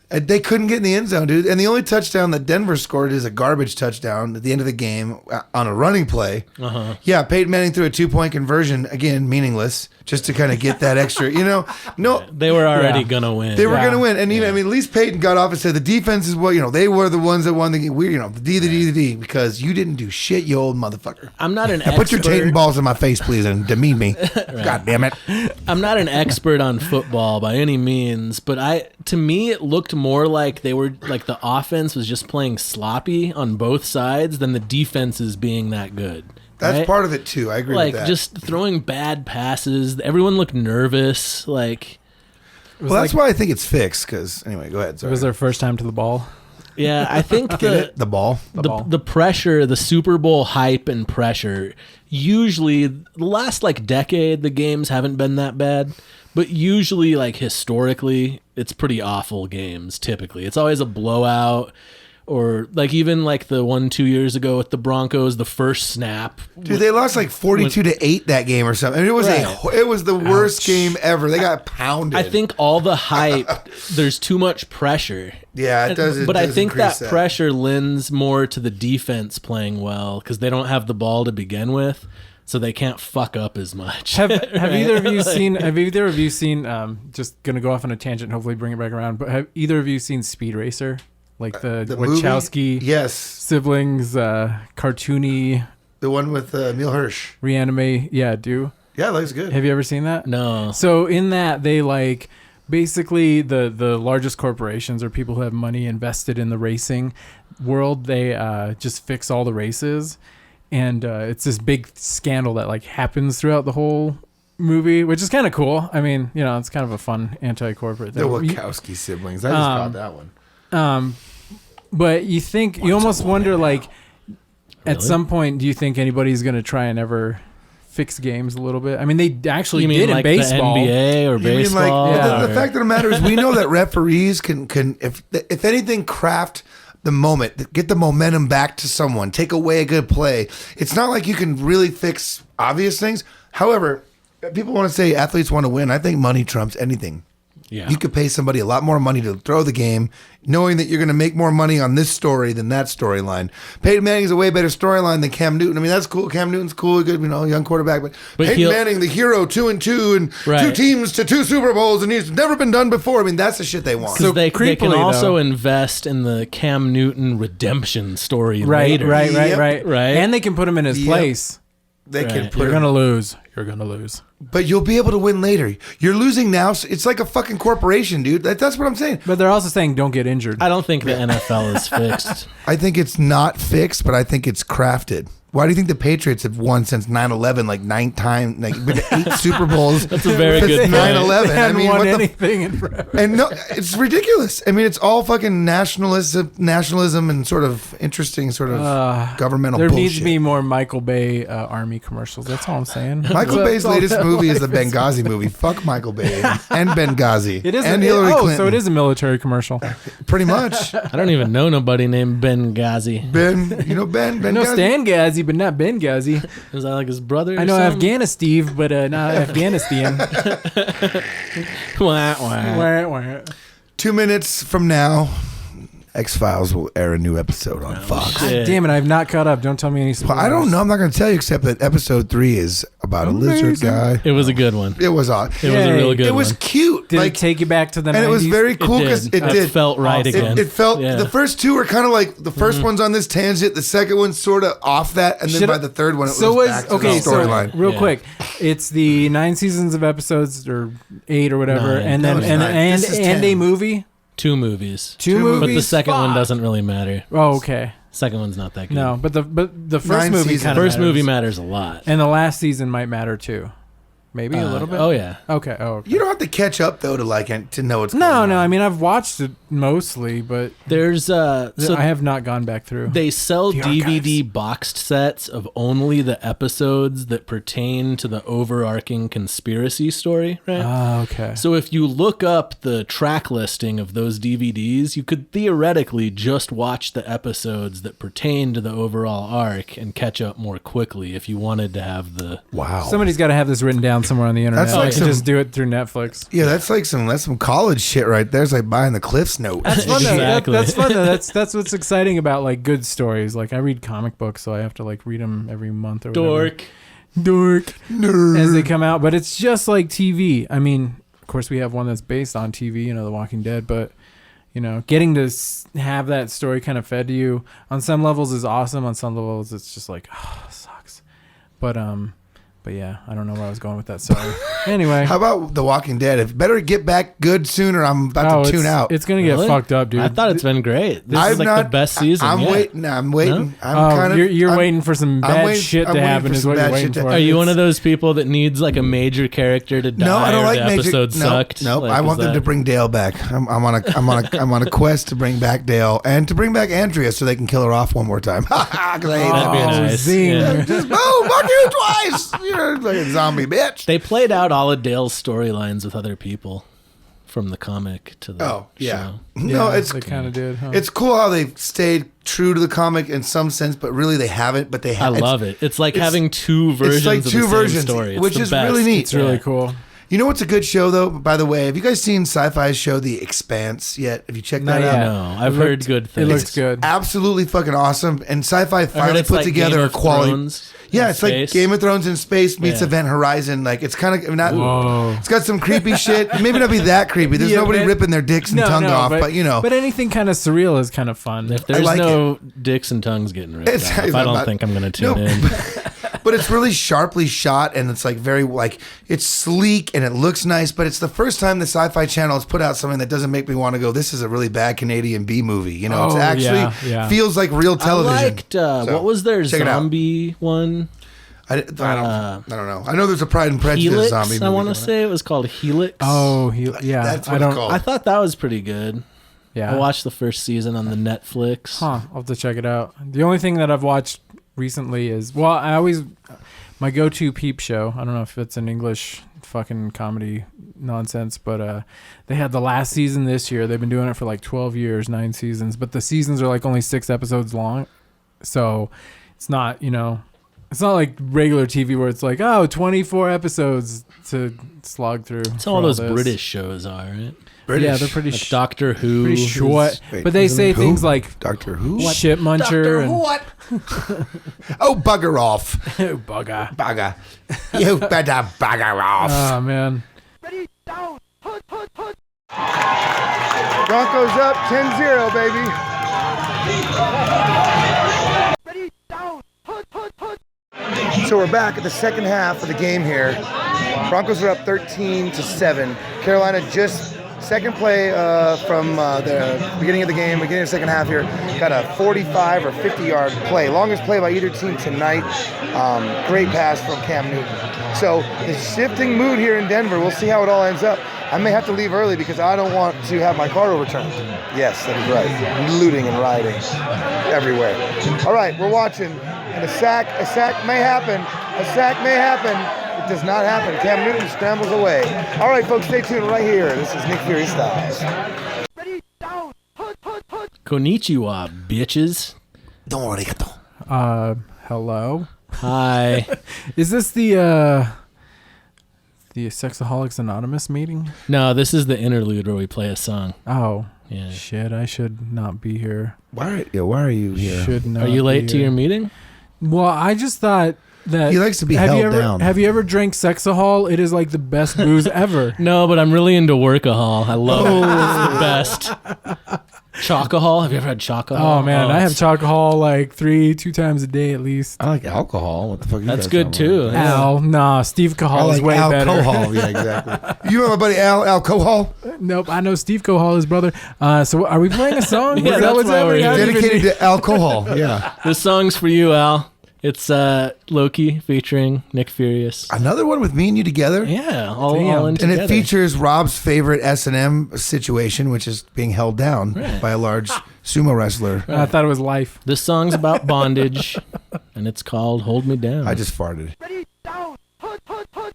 They couldn't get in the end zone, dude. And the only touchdown that Denver scored is a garbage touchdown at the end of the game on a running play. Yeah, Peyton Manning threw a 2-point conversion, again, meaningless, just to kind of get that extra, No, they were already going to win. They were going to win. And, at least Peyton got off and said the defense is they were the ones that won the game. The D, because you didn't do shit, you old motherfucker. I'm not an expert. Put your Peyton balls in my face, please, and demean me. God damn it. I'm not an expert on football by any means, but to me it looked more like they were like the offense was just playing sloppy on both sides than the defenses being that good. That's part of it too. I agree with that. Like just throwing bad passes. Everyone looked nervous. Like, that's why I think it's fixed. Because anyway, go ahead. Sorry. It was their first time to the ball. Yeah, I think the pressure, the Super Bowl hype and pressure. Usually, the last decade, the games haven't been that bad. But usually, historically, it's pretty awful games, typically. It's always a blowout. Or even the 1-2 years ago with the Broncos, the first snap. Dude, they lost 42-8 that game or something. I mean, it was the worst game ever. They got pounded. I think all the hype, there's too much pressure. Yeah, it does. But I think that pressure lends more to the defense playing well because they don't have the ball to begin with. So they can't fuck up as much. Have either of you seen? Have either of you seen? Just gonna go off on a tangent. And hopefully, bring it back around. But have either of you seen Speed Racer? Like the Wachowski siblings, cartoony. The one with Emil Hirsch. Reanimate. Yeah, do. Yeah, it looks good. Have you ever seen that? No. So in that, they basically the largest corporations or people who have money invested in the racing world, they just fix all the races. And it's this big scandal that happens throughout the whole movie, which is kind of cool. I mean, you know, it's kind of a fun anti-corporate The thing. Wachowski siblings. I just caught that one. But you think, you almost wonder, like, at some point, do you think anybody's going to try and ever fix games a little bit? I mean, they actually did in baseball. The NBA or baseball? The fact of the matter is, we know that referees can if anything, craft the moment, get the momentum back to someone, take away a good play. It's not like you can really fix obvious things. However, people want to say athletes want to win. I think money trumps anything. Yeah. You could pay somebody a lot more money to throw the game, knowing that you're going to make more money on this story than that storyline. Peyton Manning is a way better storyline than Cam Newton. I mean, that's cool. Cam Newton's cool, good, young quarterback. But Peyton Manning, the hero, 2-2, and 2 teams to 2 Super Bowls, and he's never been done before. I mean, that's the shit they want. So they can also invest in the Cam Newton redemption story later. Right. And they can put him in his place. They can put You're going to lose. You're going to lose. But you'll be able to win later. You're losing now. So it's like a fucking corporation, dude. That's what I'm saying. But they're also saying don't get injured. I don't think the NFL is fixed. I think it's not fixed, but I think it's crafted. Why do you think the Patriots have won since 9/11 like 9 times, like been to 8 Super Bowls? That's a very good point. 9/11. I mean, won anything in forever. And no, it's ridiculous. I mean, it's all fucking nationalism and sort of interesting sort of governmental there bullshit. needs to be more Michael Bay Army commercials. That's all I'm saying. Michael Bay's latest movie is the Benghazi movie. Fuck Michael Bay and Benghazi. It is and Hillary Clinton. So it is a military commercial. Pretty much. I don't even know nobody named Benghazi. Ben, you know Ben? No, Stan Gazi, but not Benghazi. Is that like his brother? I know Afghanistan, but not Afghanistan. Wah, wah. 2 minutes from now, X-Files will air a new episode on Fox. shit. Damn it, I've not caught up. Don't tell me any spoilers. Well, I don't know. I'm not going to tell you except that episode 3 is about a lizard guy. It was a good one. It was odd. It was a real good one. It was cute. Did it take you back to the 90s? And it was very cool because it did. felt right again. It felt, Yeah. the first 2 were kind of like, the first one's on this tangent, the second one's sort of off that, and then by the third one it was back to the storyline. Real quick, it's the 9 seasons of episodes, or 8 or whatever, 9. and then and a movie. 2 movies. 2 movies. But the second one doesn't really matter. Oh, okay. Second one's not that good. No, but the first 9 movie seasons. kind of First movie matters a lot. and the last season might matter too. Maybe a little bit. Oh yeah. Okay. Oh. Okay. You don't have to catch up though to to know what's going No. on. I mean, I've watched it mostly, but There's so I have not gone back through. they sell The DVD boxed sets of only the episodes that pertain to the overarching conspiracy story, right? Okay. So if you look up the track listing of those DVDs, you could theoretically just watch the episodes that pertain to the overall arc and catch up more quickly if you wanted to have the Wow. Somebody's got to have this written down somewhere on the internet. That's like I can some- just do it through Netflix. Yeah, that's some college shit right there. It's like buying the Cliff's Note. That's fun. Exactly. That's fun. Though. That's what's exciting about like good stories. Like I read comic books, so I have to like read them every month or dork. dork Nerd. as they come out. But it's just like TV. I mean, of course, we have one that's based on TV. You know, The Walking Dead. But you know, getting to have that story kind of fed to you on some levels is awesome. On some levels, it's just like, oh, it sucks. But yeah, I don't know where I was going with that. Sorry. Anyway. How about The Walking Dead? If better get back good sooner, I'm about to tune out. It's going to get fucked up, dude. I thought it's been great. This I've is like not- the best season. I'm yet. waiting. I'm waiting. No? I'm You're waiting for some bad shit to happen is what you're waiting for. Are you one of those people that needs like a major character to die? No, I don't or like the major. episode sucked? No, Like, I is want them that- to bring Dale back. I'm on a quest to bring back Dale and to bring back Andrea so they can kill her off one more time. Because I hate That'd be that bitch. nice. zing. Yeah. Just boom, fuck you twice. You're like a zombie bitch. They played out all of Dale's storylines with other people, from the comic to the Oh yeah. show. No, it's they kind of did. Huh? it's cool how they've stayed true to the comic in some sense, but really they haven't. But they I have. love it. It's like it's- having 2 versions It's like of 2 the versions, same story. It's which the is best. really neat. It's really cool. You know what's a good show though? By the way, have you guys seen Sci-Fi's show The Expanse yet? Have you checked that Not out? yet. No, I've It heard looked- good It things. looks good. Absolutely fucking awesome. And Sci-Fi I heard finally it's put like together Game a of quality. Thrones Yeah, in it's like space. Game of Thrones in space meets Yeah. Event Horizon. Like it's kind of not. Whoa. It's got some creepy shit. Maybe not be that creepy. There's Yeah, nobody man. ripping their dicks and tongue off, but you know. But anything kind of surreal is kind of fun. If there's like no dicks and tongues getting ripped It's- off, it's I don't not- think I'm going to tune No. in. But it's really sharply shot, and it's like very like it's sleek and it looks nice. But it's the first time the Sci-Fi Channel has put out something that doesn't make me want to go, "This is a really bad Canadian B movie." You know, it's actually yeah. feels like real television. I liked, what was their check it out. zombie one? I don't know. I know there's a Pride and Prejudice Helix, zombie movie. I want to say it was called Helix. Oh, yeah. That's what it's called. I thought that was pretty good. Yeah. I watched the first season on the Netflix. I'll have to check it out. The only thing that I've watched recently is, my go-to peep show. I don't know if it's an English fucking comedy nonsense, but they had the last season this year. They've been doing it for like 12 years, 9 seasons, but the seasons are like only 6 episodes long. So it's not, it's not like regular TV where it's like, 24 episodes to slog through. That's all those British shows are, right? British. Yeah, they're pretty Like Doctor Who. pretty short. Wait, but they say who? things like Doctor Who? shit muncher and what? Oh, bugger off. bugger. Bugger. You better bugger off. Oh man. Ready, down, hood, hood, hood. Broncos up 10-0, baby. Ready, down, hood, hood, hood. So we're back at the second half of the game here. Broncos are up 13-7. Carolina just second play from the beginning of the game, beginning of the second half here, got a 45 or 50-yard play. Longest play by either team tonight. Great pass from Cam Newton. So the shifting mood here in Denver, we'll see how it all ends up. I may have to leave early because I don't want to have my car overturned. Yes, that is right. Looting and rioting everywhere. All right, we're watching. And a sack may happen. A sack may happen. It does not happen. Cam Newton scrambles away. All right, folks, stay tuned right here. This is Nick FuriouStylz. Ready, down, hood, hood, hood. Konnichiwa, bitches. Don't worry, gato. Hello. Hi. Is this the Sexaholics Anonymous meeting? No, this is the interlude where we play a song. Oh. Yeah. Shit, I should not be here. Why are you here? Should not Are you late be to here. your meeting? Well, I just thought that He likes to be have held you ever, down. Have you ever drank Sexahol? It is like the best booze ever. No, but I'm really into Workahol. I love it. It's the best. Chocohol. Have you ever had Chocohol? Oh man, I have it's- chocohol like 2 times a day at least. I like alcohol. What the fuck? That's good too. Al, nah, Steve I Cahal is like way better. alcohol. Yeah, exactly. You know my buddy alcohol? Nope, I know Steve Cahal, his brother. So are we playing a song? Yeah, Is that that's what's why we're happening? here. Dedicated to alcohol. Yeah. This song's for you, Al. It's Lowki featuring Nick Furious. Another one with me and you together. Yeah, all Damn. in And together. it features Rob's favorite S&M situation, which is being held down Right. by a large sumo wrestler. I thought it was life. This song's about bondage, and it's called "Hold Me Down." I just farted. Ready, down, hood, hood, hood.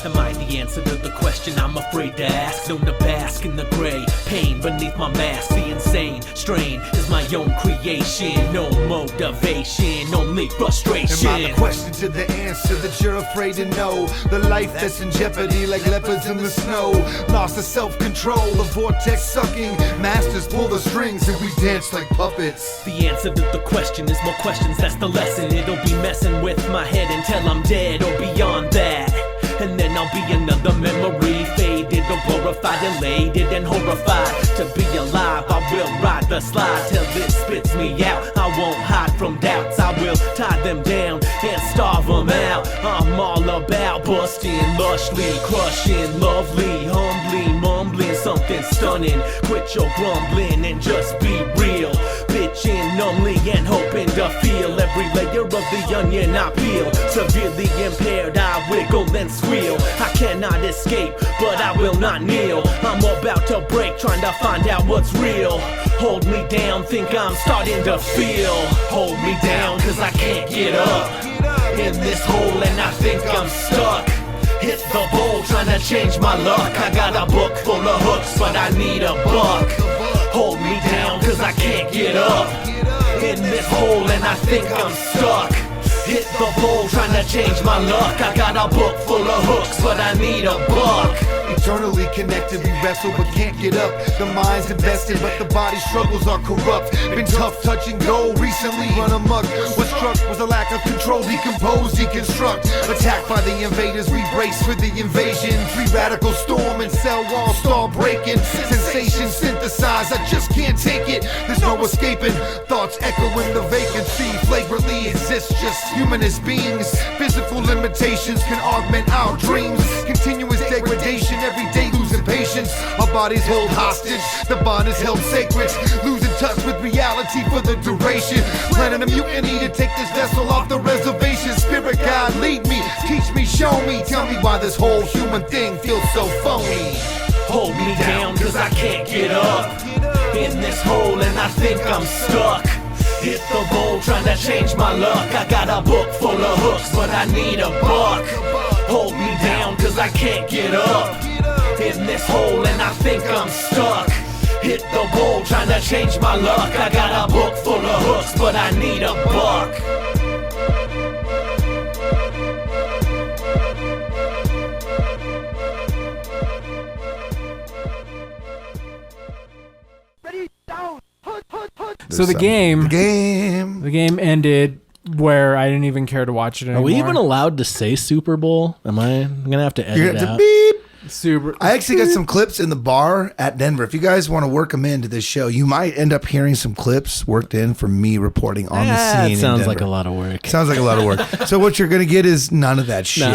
Am I the answer to the question I'm afraid to ask? Known to bask in the gray, pain beneath my mask. The insane strain is my own creation. No motivation, only frustration. Am I the question to the answer that you're afraid to know? The life that's in jeopardy like leopards in the snow. Lost of self-control, the vortex sucking. Masters pull the strings and we dance like puppets. The answer to the question is more questions, that's the lesson. It'll be messing with my head until I'm dead or beyond that. And then I'll be another memory, faded or glorified, elated and horrified. To be alive, I will ride the slide till it spits me out. I won't hide from doubts, I will tie them down and starve them out. I'm all about busting, lushly, crushing, lovely, humbly, mumbling something stunning. Quit your grumbling and just be real. Bitching numbly and hoping to feel every layer of the onion I peel. Severely impaired, I wiggle and squeal. I cannot escape, but I will not kneel. I'm about to break, trying to find out what's real. Hold me down, think I'm starting to feel. Hold me down, cause I can't get up in this hole and I think I'm stuck. Hit the bowl, trying to change my luck. I got a book full of hooks, but I need a buck. Hold me down, cause I can't get up in this hole and I think I'm stuck. Hit the bowl, trying to change my luck. I got a book full of hooks, but I need a buck. eternally connected. We wrestle but can't get up. The mind's invested, but the body struggles are corrupt. Been tough, touch and go. Recently run amok. What struck was a lack of control. Decompose, deconstruct. Attacked by the invaders, we brace for the invasion. Free radical storm and cell walls start breaking. Sensations synthesize, I just can't take it. There's no escaping. Thoughts echo in the vacancy. Flagrantly exist just humanist beings. Physical limitations can augment our dreams. Continuous degradation, every day losing patience. Our bodies hold hostage, the bond is held sacred. Losing touch with reality for the duration. Planning a mutiny to take this vessel off the reservation. Spirit guide, lead me, teach me, show me. Tell me why this whole human thing feels so phony. Hold me down, cause I can't get up in this hole and I think I'm stuck. Hit the bowl, trying to change my luck. I got a book full of hooks, but I need a buck. Hold me down, cause I can't get up in this hole and I think I'm stuck. Hit the bowl, trying to change my luck. I got a book full of hooks, but I need a buck. Ready, down, hood, hood, hood. So the game ended where I didn't even care to watch it anymore. Are we even allowed to say Super Bowl? I'm gonna have to edit You're gonna it have out. to beep. Super. I actually got some clips in the bar at Denver. If you guys want to work them into this show, you might end up hearing some clips worked in from me reporting on the scene. It sounds in like a Denver. lot of work. Sounds like a lot of work. So what you're gonna get is none of that shit.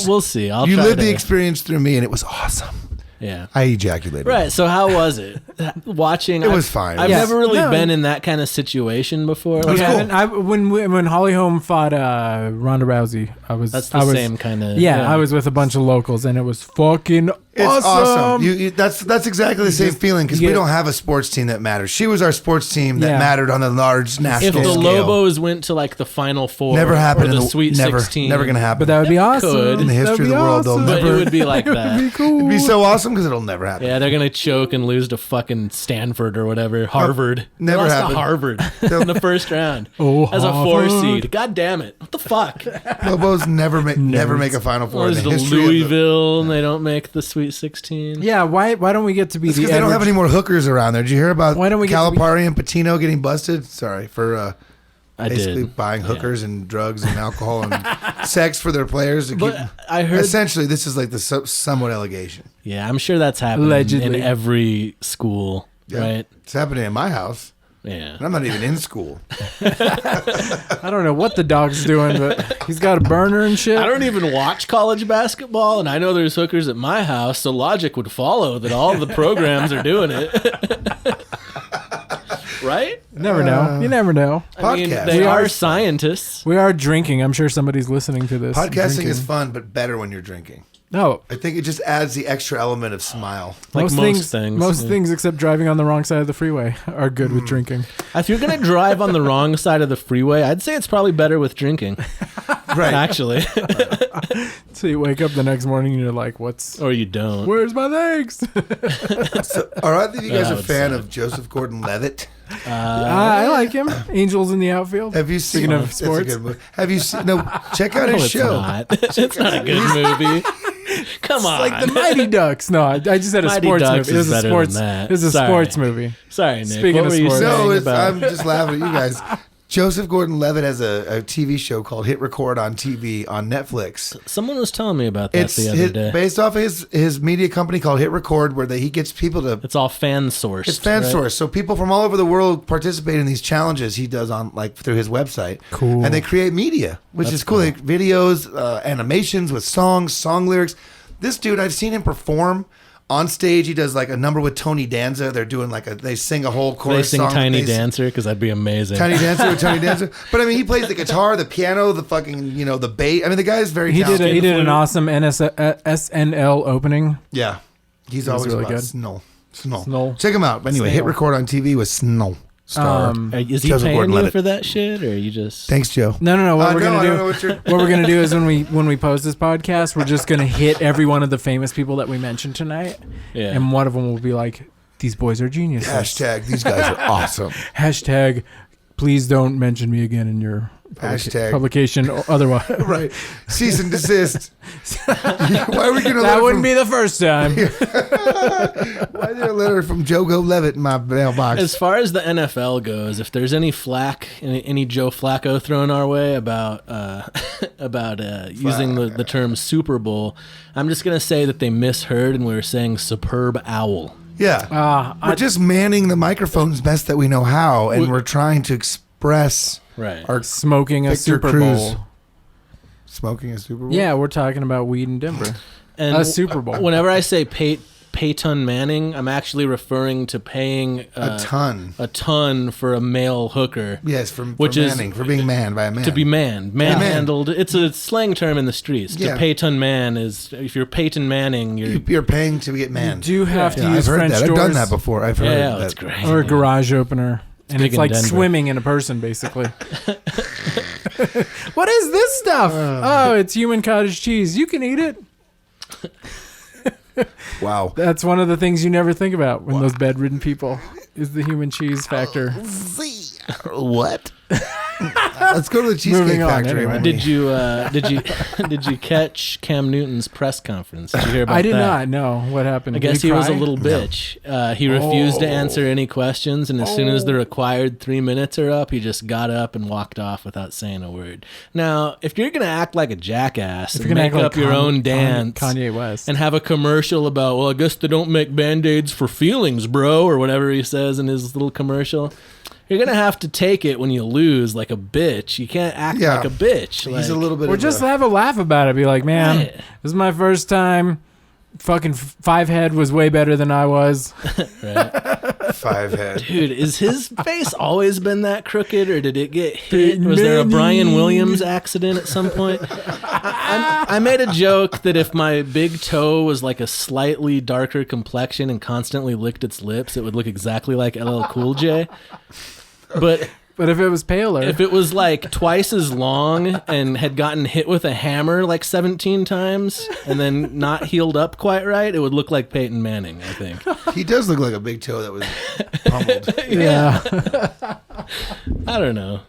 We'll see. You lived the experience through me, and it was awesome. Yeah. I ejaculated. Right. So how was it? Watching. It was fine. I've Yeah. never really No. been in that kind of situation before. was Yeah, cool. and when Holly Holm fought Ronda Rousey, That's the same kind of. Yeah, I was with a bunch of locals, and it was fucking It's awesome. awesome. That's exactly the same feeling because we don't have a sports team that matters. She was our sports team that Yeah. mattered on a large national If the scale. Lobos went to like the Final Four, Never happened or in the Sweet never, 16, Never gonna happen. But that would be awesome. could. In the history That'd of the be world, they'll awesome. but never- it would be like It would that. be cool. It'd be so awesome because it'll never happen. Yeah, they're gonna choke and lose to fucking Stanford or whatever. Harvard. never They lost happened. to Harvard in the first round Oh, as a 4 Harvard. seed. God damn it! What the fuck? Lobos never make a Final Four in Lose the to history of the, Louisville and they don't make the Sweet 16. Yeah, why don't we get to be It's the because they don't have average- any more hookers around there. Did you hear about Why don't we get to be- Calipari and Patino getting busted? Sorry for I basically did. buying hookers and drugs and alcohol and sex for their players to keep. But I heard. Essentially, this is like the somewhat allegation. Yeah, I'm sure that's happening Allegedly. in every school, Yeah. right? It's happening in my house. Yeah. And I'm not even in school. I don't know what the dog's doing, but he's got a burner and shit. I don't even watch college basketball, and I know there's hookers at my house, so logic would follow that all the programs are doing it. Right? Never know. You never know. I mean, Podcast. they We are are- scientists. We are drinking. I'm sure somebody's listening to this. Podcasting drinking. is fun, but better when you're drinking. No, I think it just adds the extra element of smile. Like most things. Most Yeah. things except driving on the wrong side of the freeway are good with drinking. If you're going to drive on the wrong side of the freeway, I'd say it's probably better with drinking, Right. actually. So you wake up the next morning and you're like, Or you don't. where's my legs? Are either of you guys That a would fan suck. of Joseph Gordon-Levitt? I like him. Angels in the outfield. Have you seen? Speaking of That's a sports. good movie. Have you seen? No, check out No, his it's show. not. It's not a good movie. Come on. Like the Mighty Ducks. No, I just said a Mighty sports Ducks movie. It was is a better sports. than that. It was a Sorry. sports movie. Sorry, Nick. Speaking what of were you sports. No, saying it's, about... I'm just laughing at you guys. Joseph Gordon-Levitt has a TV show called Hit Record on TV on Netflix. Someone was telling me about that It's the other day. based off his media company called Hit Record, where he gets people to. It's all fan sourced. It's fan right? sourced, so people from all over the world participate in these challenges he does on through his website. Cool. And they create media, which is cool. They videos, animations with songs, song lyrics. This dude, I've seen him perform on stage. He does like a number with Tony Danza. They're doing they sing a whole They chorus sing song. Tiny They sing- Dancer because that'd be amazing. Tiny Dancer with Tiny Dancer. But I mean, he plays the guitar, the piano, the fucking, the bass. I mean, the guy's very He talented. did an awesome SNL opening. Yeah. He's always really about good. Snow. Check him out. But anyway, Hit Snail. Record on TV with Snow. Star. Is he Joseph paying you Gordon-Levitt. for that shit, or you just... Thanks, Joe. No. What we're no, gonna I do? don't know what you're... What we're gonna do is when we post this podcast, we're just gonna hit every one of the famous people that we mentioned tonight, Yeah. and one of them will be like, "These boys are geniuses." Hashtag, these guys are awesome. Hashtag, please don't mention me again in your Hashtag. Publication or otherwise. Right. Cease and desist. Why are we going to That wouldn't be the first time. Why is there a letter from Jogo Levitt in my mailbox? As far as the NFL goes, if there's any flack, any Joe Flacco thrown our way about using the term Super Bowl, I'm just gonna say that they misheard and we were saying superb owl. Yeah. We're just manning the microphones best that we know how, and we're trying to express our Smoking a Victor Super Cruz. Bowl. Smoking a Super Bowl? Yeah, we're talking about weed in Denver. And A Super Bowl. Whenever I say Peyton Manning, I'm actually referring to paying A ton for a male hooker. Yes, for which is manning, for being manned by a man. To be manhandled. It's a slang term in the streets. Yeah. To Peyton man is, if you're Peyton Manning, You're paying to get manned. You do have to I've use heard French that. doors. I've done that before. I've heard that. that's great. Or a garage opener. And big it's in like Denver. swimming in a person, basically. What is this stuff? Oh, it's human cottage cheese. You can eat it. Wow. That's one of the things you never think about when those bedridden people is the human cheese factor. What? Let's go to the Cheesecake Moving on, Factory. anyway. Did you catch Cam Newton's press conference? Did you hear about that? I did not know what happened. I Did guess he was a cry? little bitch. He refused to answer any questions, and as soon as the required 3 minutes are up, he just got up and walked off without saying a word. Now, if you're gonna act like a jackass If and you're gonna make act up like your own dance, Kanye West, and have a commercial about, well, I guess they don't make Band-Aids for feelings, bro, or whatever he says in his little commercial. You're going to have to take it when you lose like a bitch. You can't act like a bitch. He's a little bit or just have a laugh about it. Be like, man, Right. this is my first time. Fucking Five Head was way better than I was. Five Head. Dude, is his face always been that crooked, or did it get hit? Was there a Brian Williams accident at some point? I made a joke that if my big toe was like a slightly darker complexion and constantly licked its lips, it would look exactly like LL Cool J. But if it was paler, if it was like twice as long and had gotten hit with a hammer like 17 times and then not healed up quite right, it would look like Peyton Manning, I think. He does look like a big toe that was pummeled. yeah, I don't know.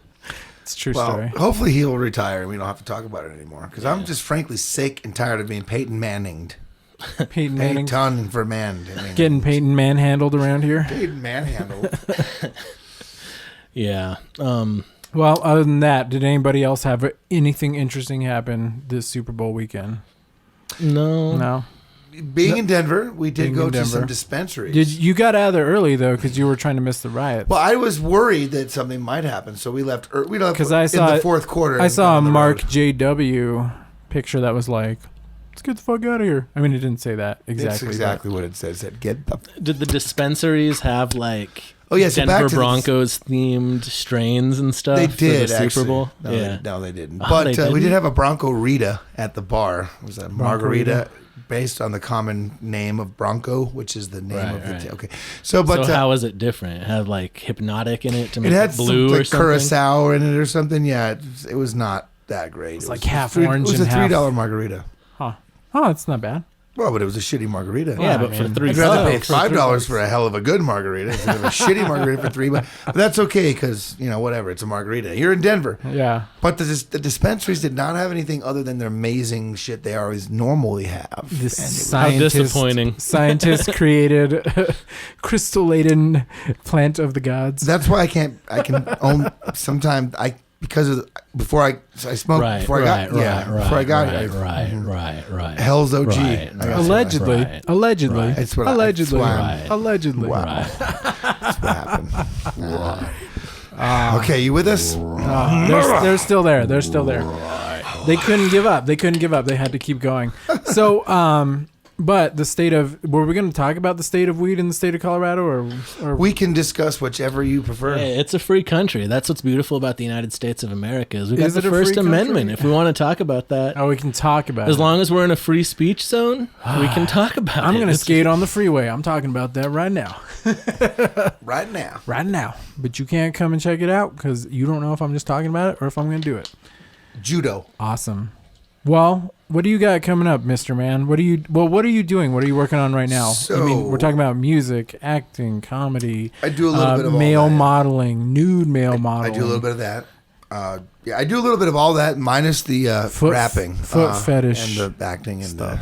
it's a true Well, story. hopefully he'll retire and we don't have to talk about it anymore. Because I'm just frankly sick and tired of being Peyton Manninged. Peyton Manning Peyton for man. I mean, getting Peyton manhandled around here. Peyton manhandled. Yeah. Well, other than that, did anybody else have anything interesting happen this Super Bowl weekend? No. No. Being in Denver, we did Being go in to Denver. some dispensaries. You got out of there early though because you were trying to miss the riots? Well, I was worried that something might happen, so we left. We left 'Cause I in saw the it- fourth quarter. I and saw got a on the Mark road. JW picture that was like, "Let's get the fuck out of here." I mean, it didn't say that exactly. That's exactly what it said. It said, "Get the." Did the dispensaries have like Oh yeah, so back Denver to Broncos themed strains and stuff? They for did the Super actually. Bowl. No, Yeah. they didn't. Oh, But they we did didn't? have a Bronco Rita at the bar. It was a margarita Margarita. based on the common name of Bronco, which is the name Right, of the. right. Okay, so but So how was it different? It had like Hypnotic in it to make it it, had blue some, or like something. curacao in it or something. Yeah, it was not that great. It like was half three- orange It was and a half- $3 margarita. Huh? Oh, it's not bad. Well, but it was a shitty margarita. Yeah, I but for mean, $3. I'd rather pay bucks. $5 for a hell of a good margarita instead of a shitty margarita for $3. But that's okay because whatever, it's a margarita. You're in Denver, Yeah. but the dispensaries did not have anything other than their amazing shit they always normally have. This And it was- scientist, disappointing. Scientists created crystal-laden plant of the gods. That's why I can own sometimes because of before I smoked Right, before I got before I got it. right. Hell's OG. Right, I got allegedly, Right. allegedly, Right. That's what allegedly, that's why allegedly. Wow. That's what happened. Okay, you with us? They're still there. They're still there. They couldn't give up. They couldn't give up. They had to keep going. So, but the state of, were we going to talk about the state of weed in the state of Colorado, or We can discuss whichever you prefer. Hey, it's a free country. That's what's beautiful about the United States of America. Is we got Is the it a First free Amendment. country? If we want to talk about that, we can talk about as it. long as we're in a free speech zone, we can talk about it. I'm going to It's- skate on the freeway. I'm talking about that right now. Right now. Right now. But you can't come and check it out because you don't know if I'm just talking about it or if I'm going to do it. Judo. Awesome. Well, what do you got coming up, Mr. Man? What are you doing? What are you working on right now? I mean, we're talking about music, acting, comedy. I do a little bit of all male that. modeling, nude male modeling. I do a little bit of that. Yeah, I do a little bit of all that, minus the rapping, foot fetish, and the acting, and the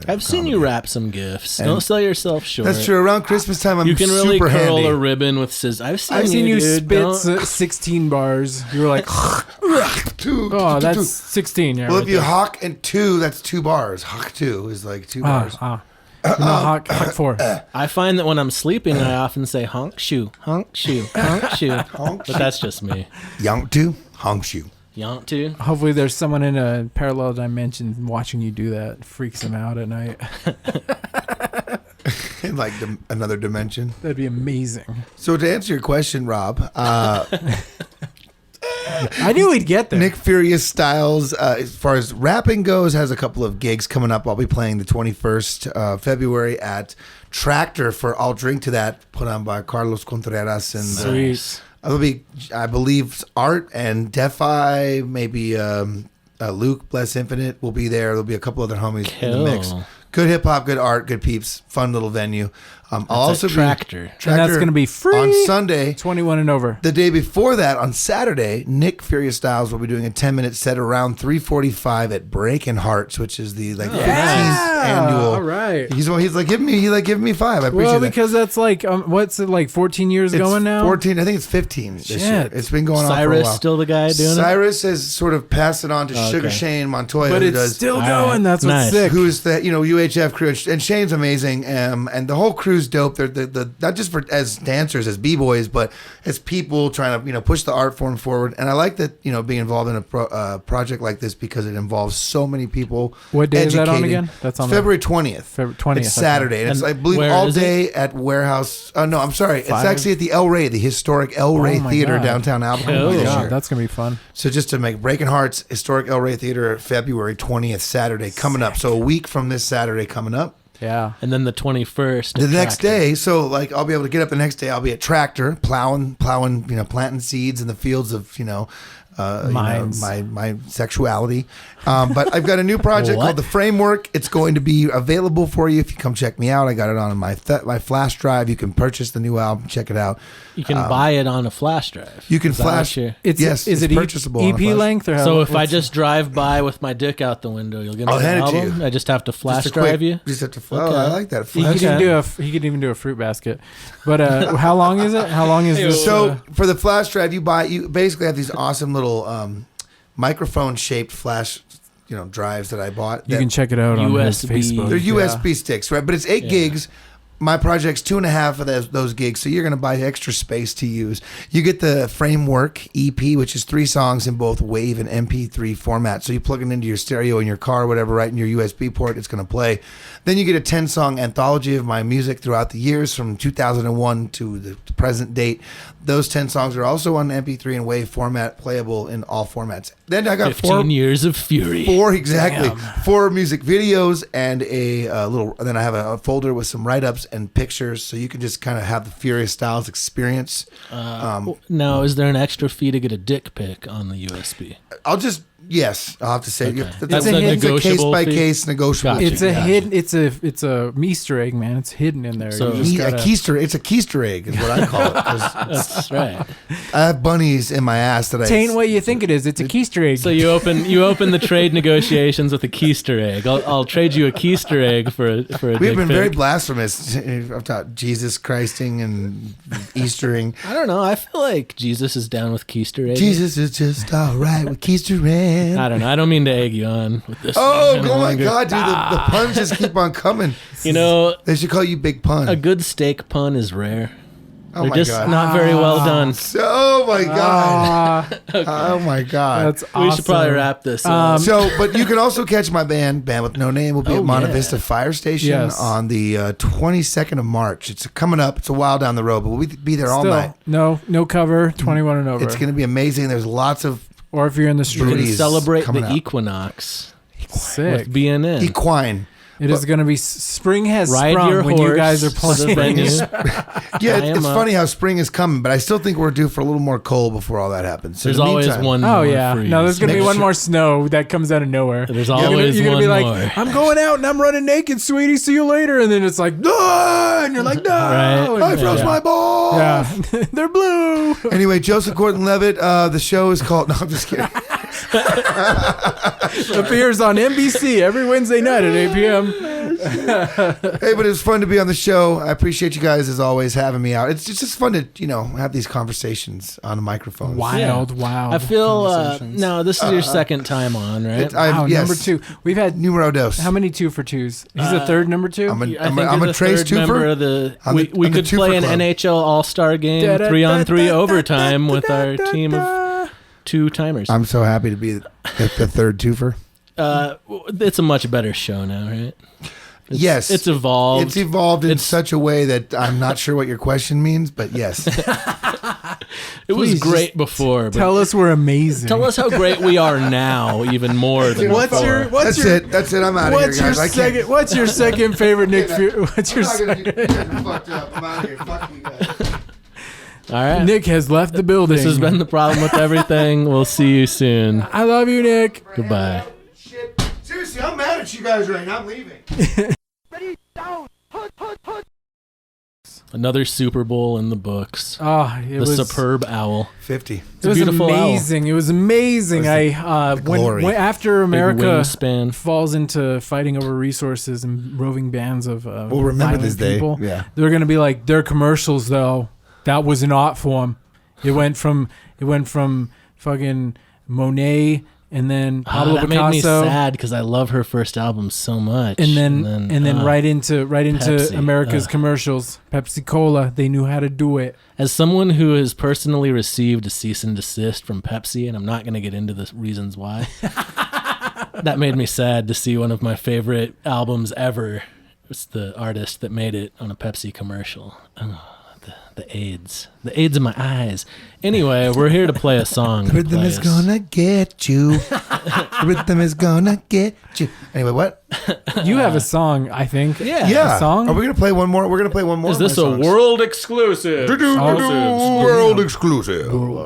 I've seen you wrap some gifts. Don't sell yourself short. That's true. Around Christmas time, I'm you can really super curl handy. a ribbon with scissors. I've seen you dude. spit 16 bars. You were like, oh, that's 16. Yeah. Well, right if you there. hawk and 2, that's 2 bars. Hawk 2 is like 2 bars. No, hawk 4. I find that when I'm sleeping, I often say honk shoe, honk shoe, honk shoe. But that's just me. Yonk 2, honk shoe. Yonk to. Hopefully, there's someone in a parallel dimension watching you do that. Freaks them out at night. In like another dimension. That'd be amazing. So to answer your question, Rob, I knew we'd get there. Nick FuriouStylz, as far as rapping goes, has a couple of gigs coming up. I'll be playing the 21st February at Tractor for I'll Drink to That, put on by Carlos Contreras. And Sweet. it'll be, I believe, Art and Defi, maybe Luke, Bless Infinite will be there. There'll be a couple other homies in the mix. Good hip hop, good art, good peeps, fun little venue. I'll also Tractor. And that's going to be free on Sunday. 21 and over. The day before that, on Saturday, Nick FuriouStylz will be doing a 10-minute set around 3:45 at Breaking Hearts, which is the 15th annual. All right. He's like, give me 5. I appreciate Well, that. because that's like, what's it, like 14 years It's going now? 14. I think it's 15 this year. It's been going on for a Cyrus while. still the guy doing it? Cyrus has sort of passed it on to Sugar Shane Montoya, But who it's does still All going. right. That's what's Nice. sick. who's the UHF crew, and Shane's amazing, and the whole crew's dope. They're the not just for as dancers, as b-boys, but as people trying to push the art form forward. And I like that being involved in a project like this because it involves so many people. What day is that on educating. again? That's on February 20th. February 20th. It's Saturday, and it's I believe where all is it? day at Warehouse. No, I'm sorry, it's 5? actually at the El Rey, the historic El Rey my Theater God. downtown Oh Albuquerque my this God, year. that's going to be fun. So just to make Breaking Hearts, historic El Rey Theater, February 20th, Saturday coming up. So a week from this Saturday coming up. Yeah. And then the 21st. The at next Tractor. day, so like I'll be able to get up the next day. I'll be at Tractor plowing, planting seeds in the fields of Mines. my sexuality. But I've got a new project called The Framework. It's going to be available for you if you come check me out. I got it on my flash drive. You can purchase the new album. Check it out. You can buy it on a flash drive. You can Is that flash. what you're- Is it's it purchasable on a EP flash. length? Or So if I what's- just drive by with my dick out the window, you'll get me I'll the hand it to album? you. I just have to flash Just a quick- drive you? Just have to. Okay. Oh, I like that. He Flash. could even do a fruit basket. But how long is it? How long is this? So for the flash drive, you basically have these awesome little microphone shaped flash drives that I bought. you can check it out on his USB. Facebook. They're Yeah. USB sticks, right? But it's 8 gigs. My project's 2.5 of those gigs, so you're going to buy extra space to use. You get the Framework EP, which is 3 songs in both WAV and MP3 format. So you plug it into your stereo in your car or whatever, right in your USB port, it's going to play. Then you get a 10-song anthology of my music throughout the years from 2001 to the present date. Those 10 songs are also on MP3 and WAV format, playable in all formats. Then I got 15 years of fury. 4 music videos and a little. Then I have a folder with some write-ups and pictures, so you can just kind of have the FuriouStylz experience. Now, is there an extra fee to get a dick pic on the USB? I'll have to say Okay. it's a a negotiable case by fee? case negotiable. Gotcha. It's a hidden. It's a Easter egg, man. It's hidden in there. So- You just gotta- It's a keister egg is what I call it. 'Cause That's right. I have bunnies in my ass that it ain't what you think it is. It's a keister egg. So you open the trade negotiations with a keister egg. I'll trade you a keister egg for a We've dick been pic. very blasphemous about Jesus Christing and Eastering. I don't know. I feel like Jesus is down with keister egg. Jesus is just all right with keistering. I don't know. I don't mean to egg you on with this. Oh, one any oh my longer. God, dude! The puns just keep on coming. You know, They should call you Big Pun. a good steak pun is rare. Oh They're my just God. not very well done. Oh my God. Ah, Oh my God. that's awesome. We should probably wrap this up. So, but you can also catch my band with No Name. Will be Oh, at Monte yeah. Vista Fire Station Yes. on the 22nd of March. It's coming up. It's a while down the road, but we'll be there all Still, night. no cover. 21 and over. It's going to be amazing. There's lots of or if you're in the You street, can Booties celebrate coming the out. equinox sick. with BNN. equine. It is going to be spring has Ride sprung your when you horse guys are to the playing. venue. Yeah, I am it's up. funny how spring is coming, but I still think we're due for a little more cold before all that happens. So in There's the always meantime- one Oh more yeah, for you. no, there's gonna be Make one sure- more snow that comes out of nowhere. There's You're gonna- always you're gonna be one like, more. I'm going out and I'm running naked, sweetie. See you later. And then it's like, no, and you're like, no, Right. I froze my balls. yeah, they're blue. Anyway, Joseph Gordon-Levitt. The show is called. No, I'm just kidding. Appears on NBC every Wednesday night at 8 p.m. Hey, but it was fun to be on the show. I appreciate you guys as always having me out. It's just fun to have these conversations on a microphone. Wild. I feel conversations. no. This is your second time on, right? Wow, yes. number 2. We've had Numero dos. how many 2 for 2s? He's the third number 2. I'm a, I I'm think a, I'm you're a the trace third member twofer. of the. I'm We the- we I'm the could play twofer an club. NHL All-Star game, 3-on-3 overtime with our team of 2 timers. I'm so happy to be the third twofer. It's a much better show now, right? Yes. It's evolved. It's evolved in It's- such a way that I'm not sure what your question means, but yes. It was Please, great just before. But Tell us we're amazing. tell us how great we are now, even more than What's before. your That's it. That's it. I'm out of here, What's your guys. I can't. second? What's your second favorite Nick? What's your I'm not gonna second? do I'm fucked up. I'm out of here. Fuck you guys. All right. Nick has left the building. This has been the problem with everything. We'll see you soon. I love you, Nick. Goodbye. Shit. Seriously, I'm mad at you guys right now. I'm leaving. Ready, down, hood. Another Super Bowl in the books. Oh, it The was superb owl. 50. It was beautiful owl. amazing. It was amazing. the glory. When after Big America wingspan. falls into fighting over resources and roving bands of We'll remember violent this day. people, Yeah. they're gonna be like their commercials though. That was an art form. It went from fucking Monet and then Pablo that made me Picasso. sad because I love her first album so much. And then right into Pepsi. America's commercials. Pepsi Cola. They knew how to do it. As someone who has personally received a cease and desist from Pepsi, and I'm not going to get into the reasons why, that made me sad to see one of my favorite albums ever. It's the artist that made it on a Pepsi commercial. Oh, the AIDS in my eyes. Anyway, we're here to play a song. Rhythm is gonna get you. Rhythm is gonna get you. Anyway, what? You have a song, I think. Yeah. A song? Are we gonna play one more? We're gonna play one more. Is of my this a songs. world exclusive? World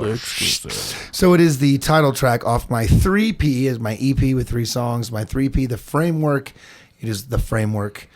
exclusive. So it is the title track off my 3P, is my EP with 3 songs. My 3P, The Framework. It is The Framework.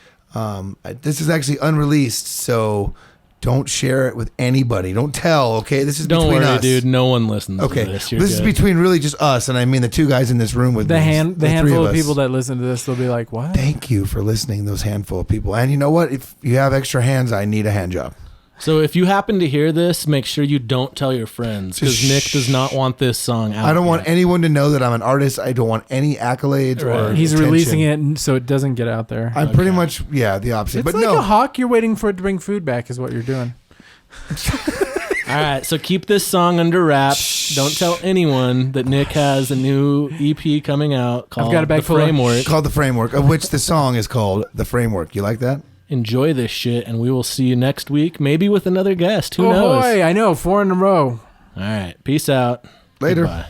This is actually unreleased, so don't share it with anybody. Don't tell, okay? This is Don't between worry, us. dude. No one listens Okay, to this. this You're is good. between really just us, and I mean the 2 guys in this room with The me. handful three of us. people that listen to this, they'll be like, what? Thank you for listening, those handful of people. And you know what? If you have extra hands, I need a hand job. So if you happen to hear this, make sure you don't tell your friends because Nick does not want this song out. I don't want yet. anyone to know that I'm an artist. I don't want any accolades or He's attention. releasing it so it doesn't get out there. I'm pretty much, the opposite. It's but like no, a hawk. You're waiting for it to bring food back is what you're doing. All right, so keep this song under wraps. Don't tell anyone that Nick has a new EP coming out called got a bag The full of- Framework. called The Framework, of which the song is called The Framework. You like that? Enjoy this shit, and we will see you next week, maybe with another guest. Who knows? Ahoy, I know, 4 in a row. All right, peace out. Later. Goodbye.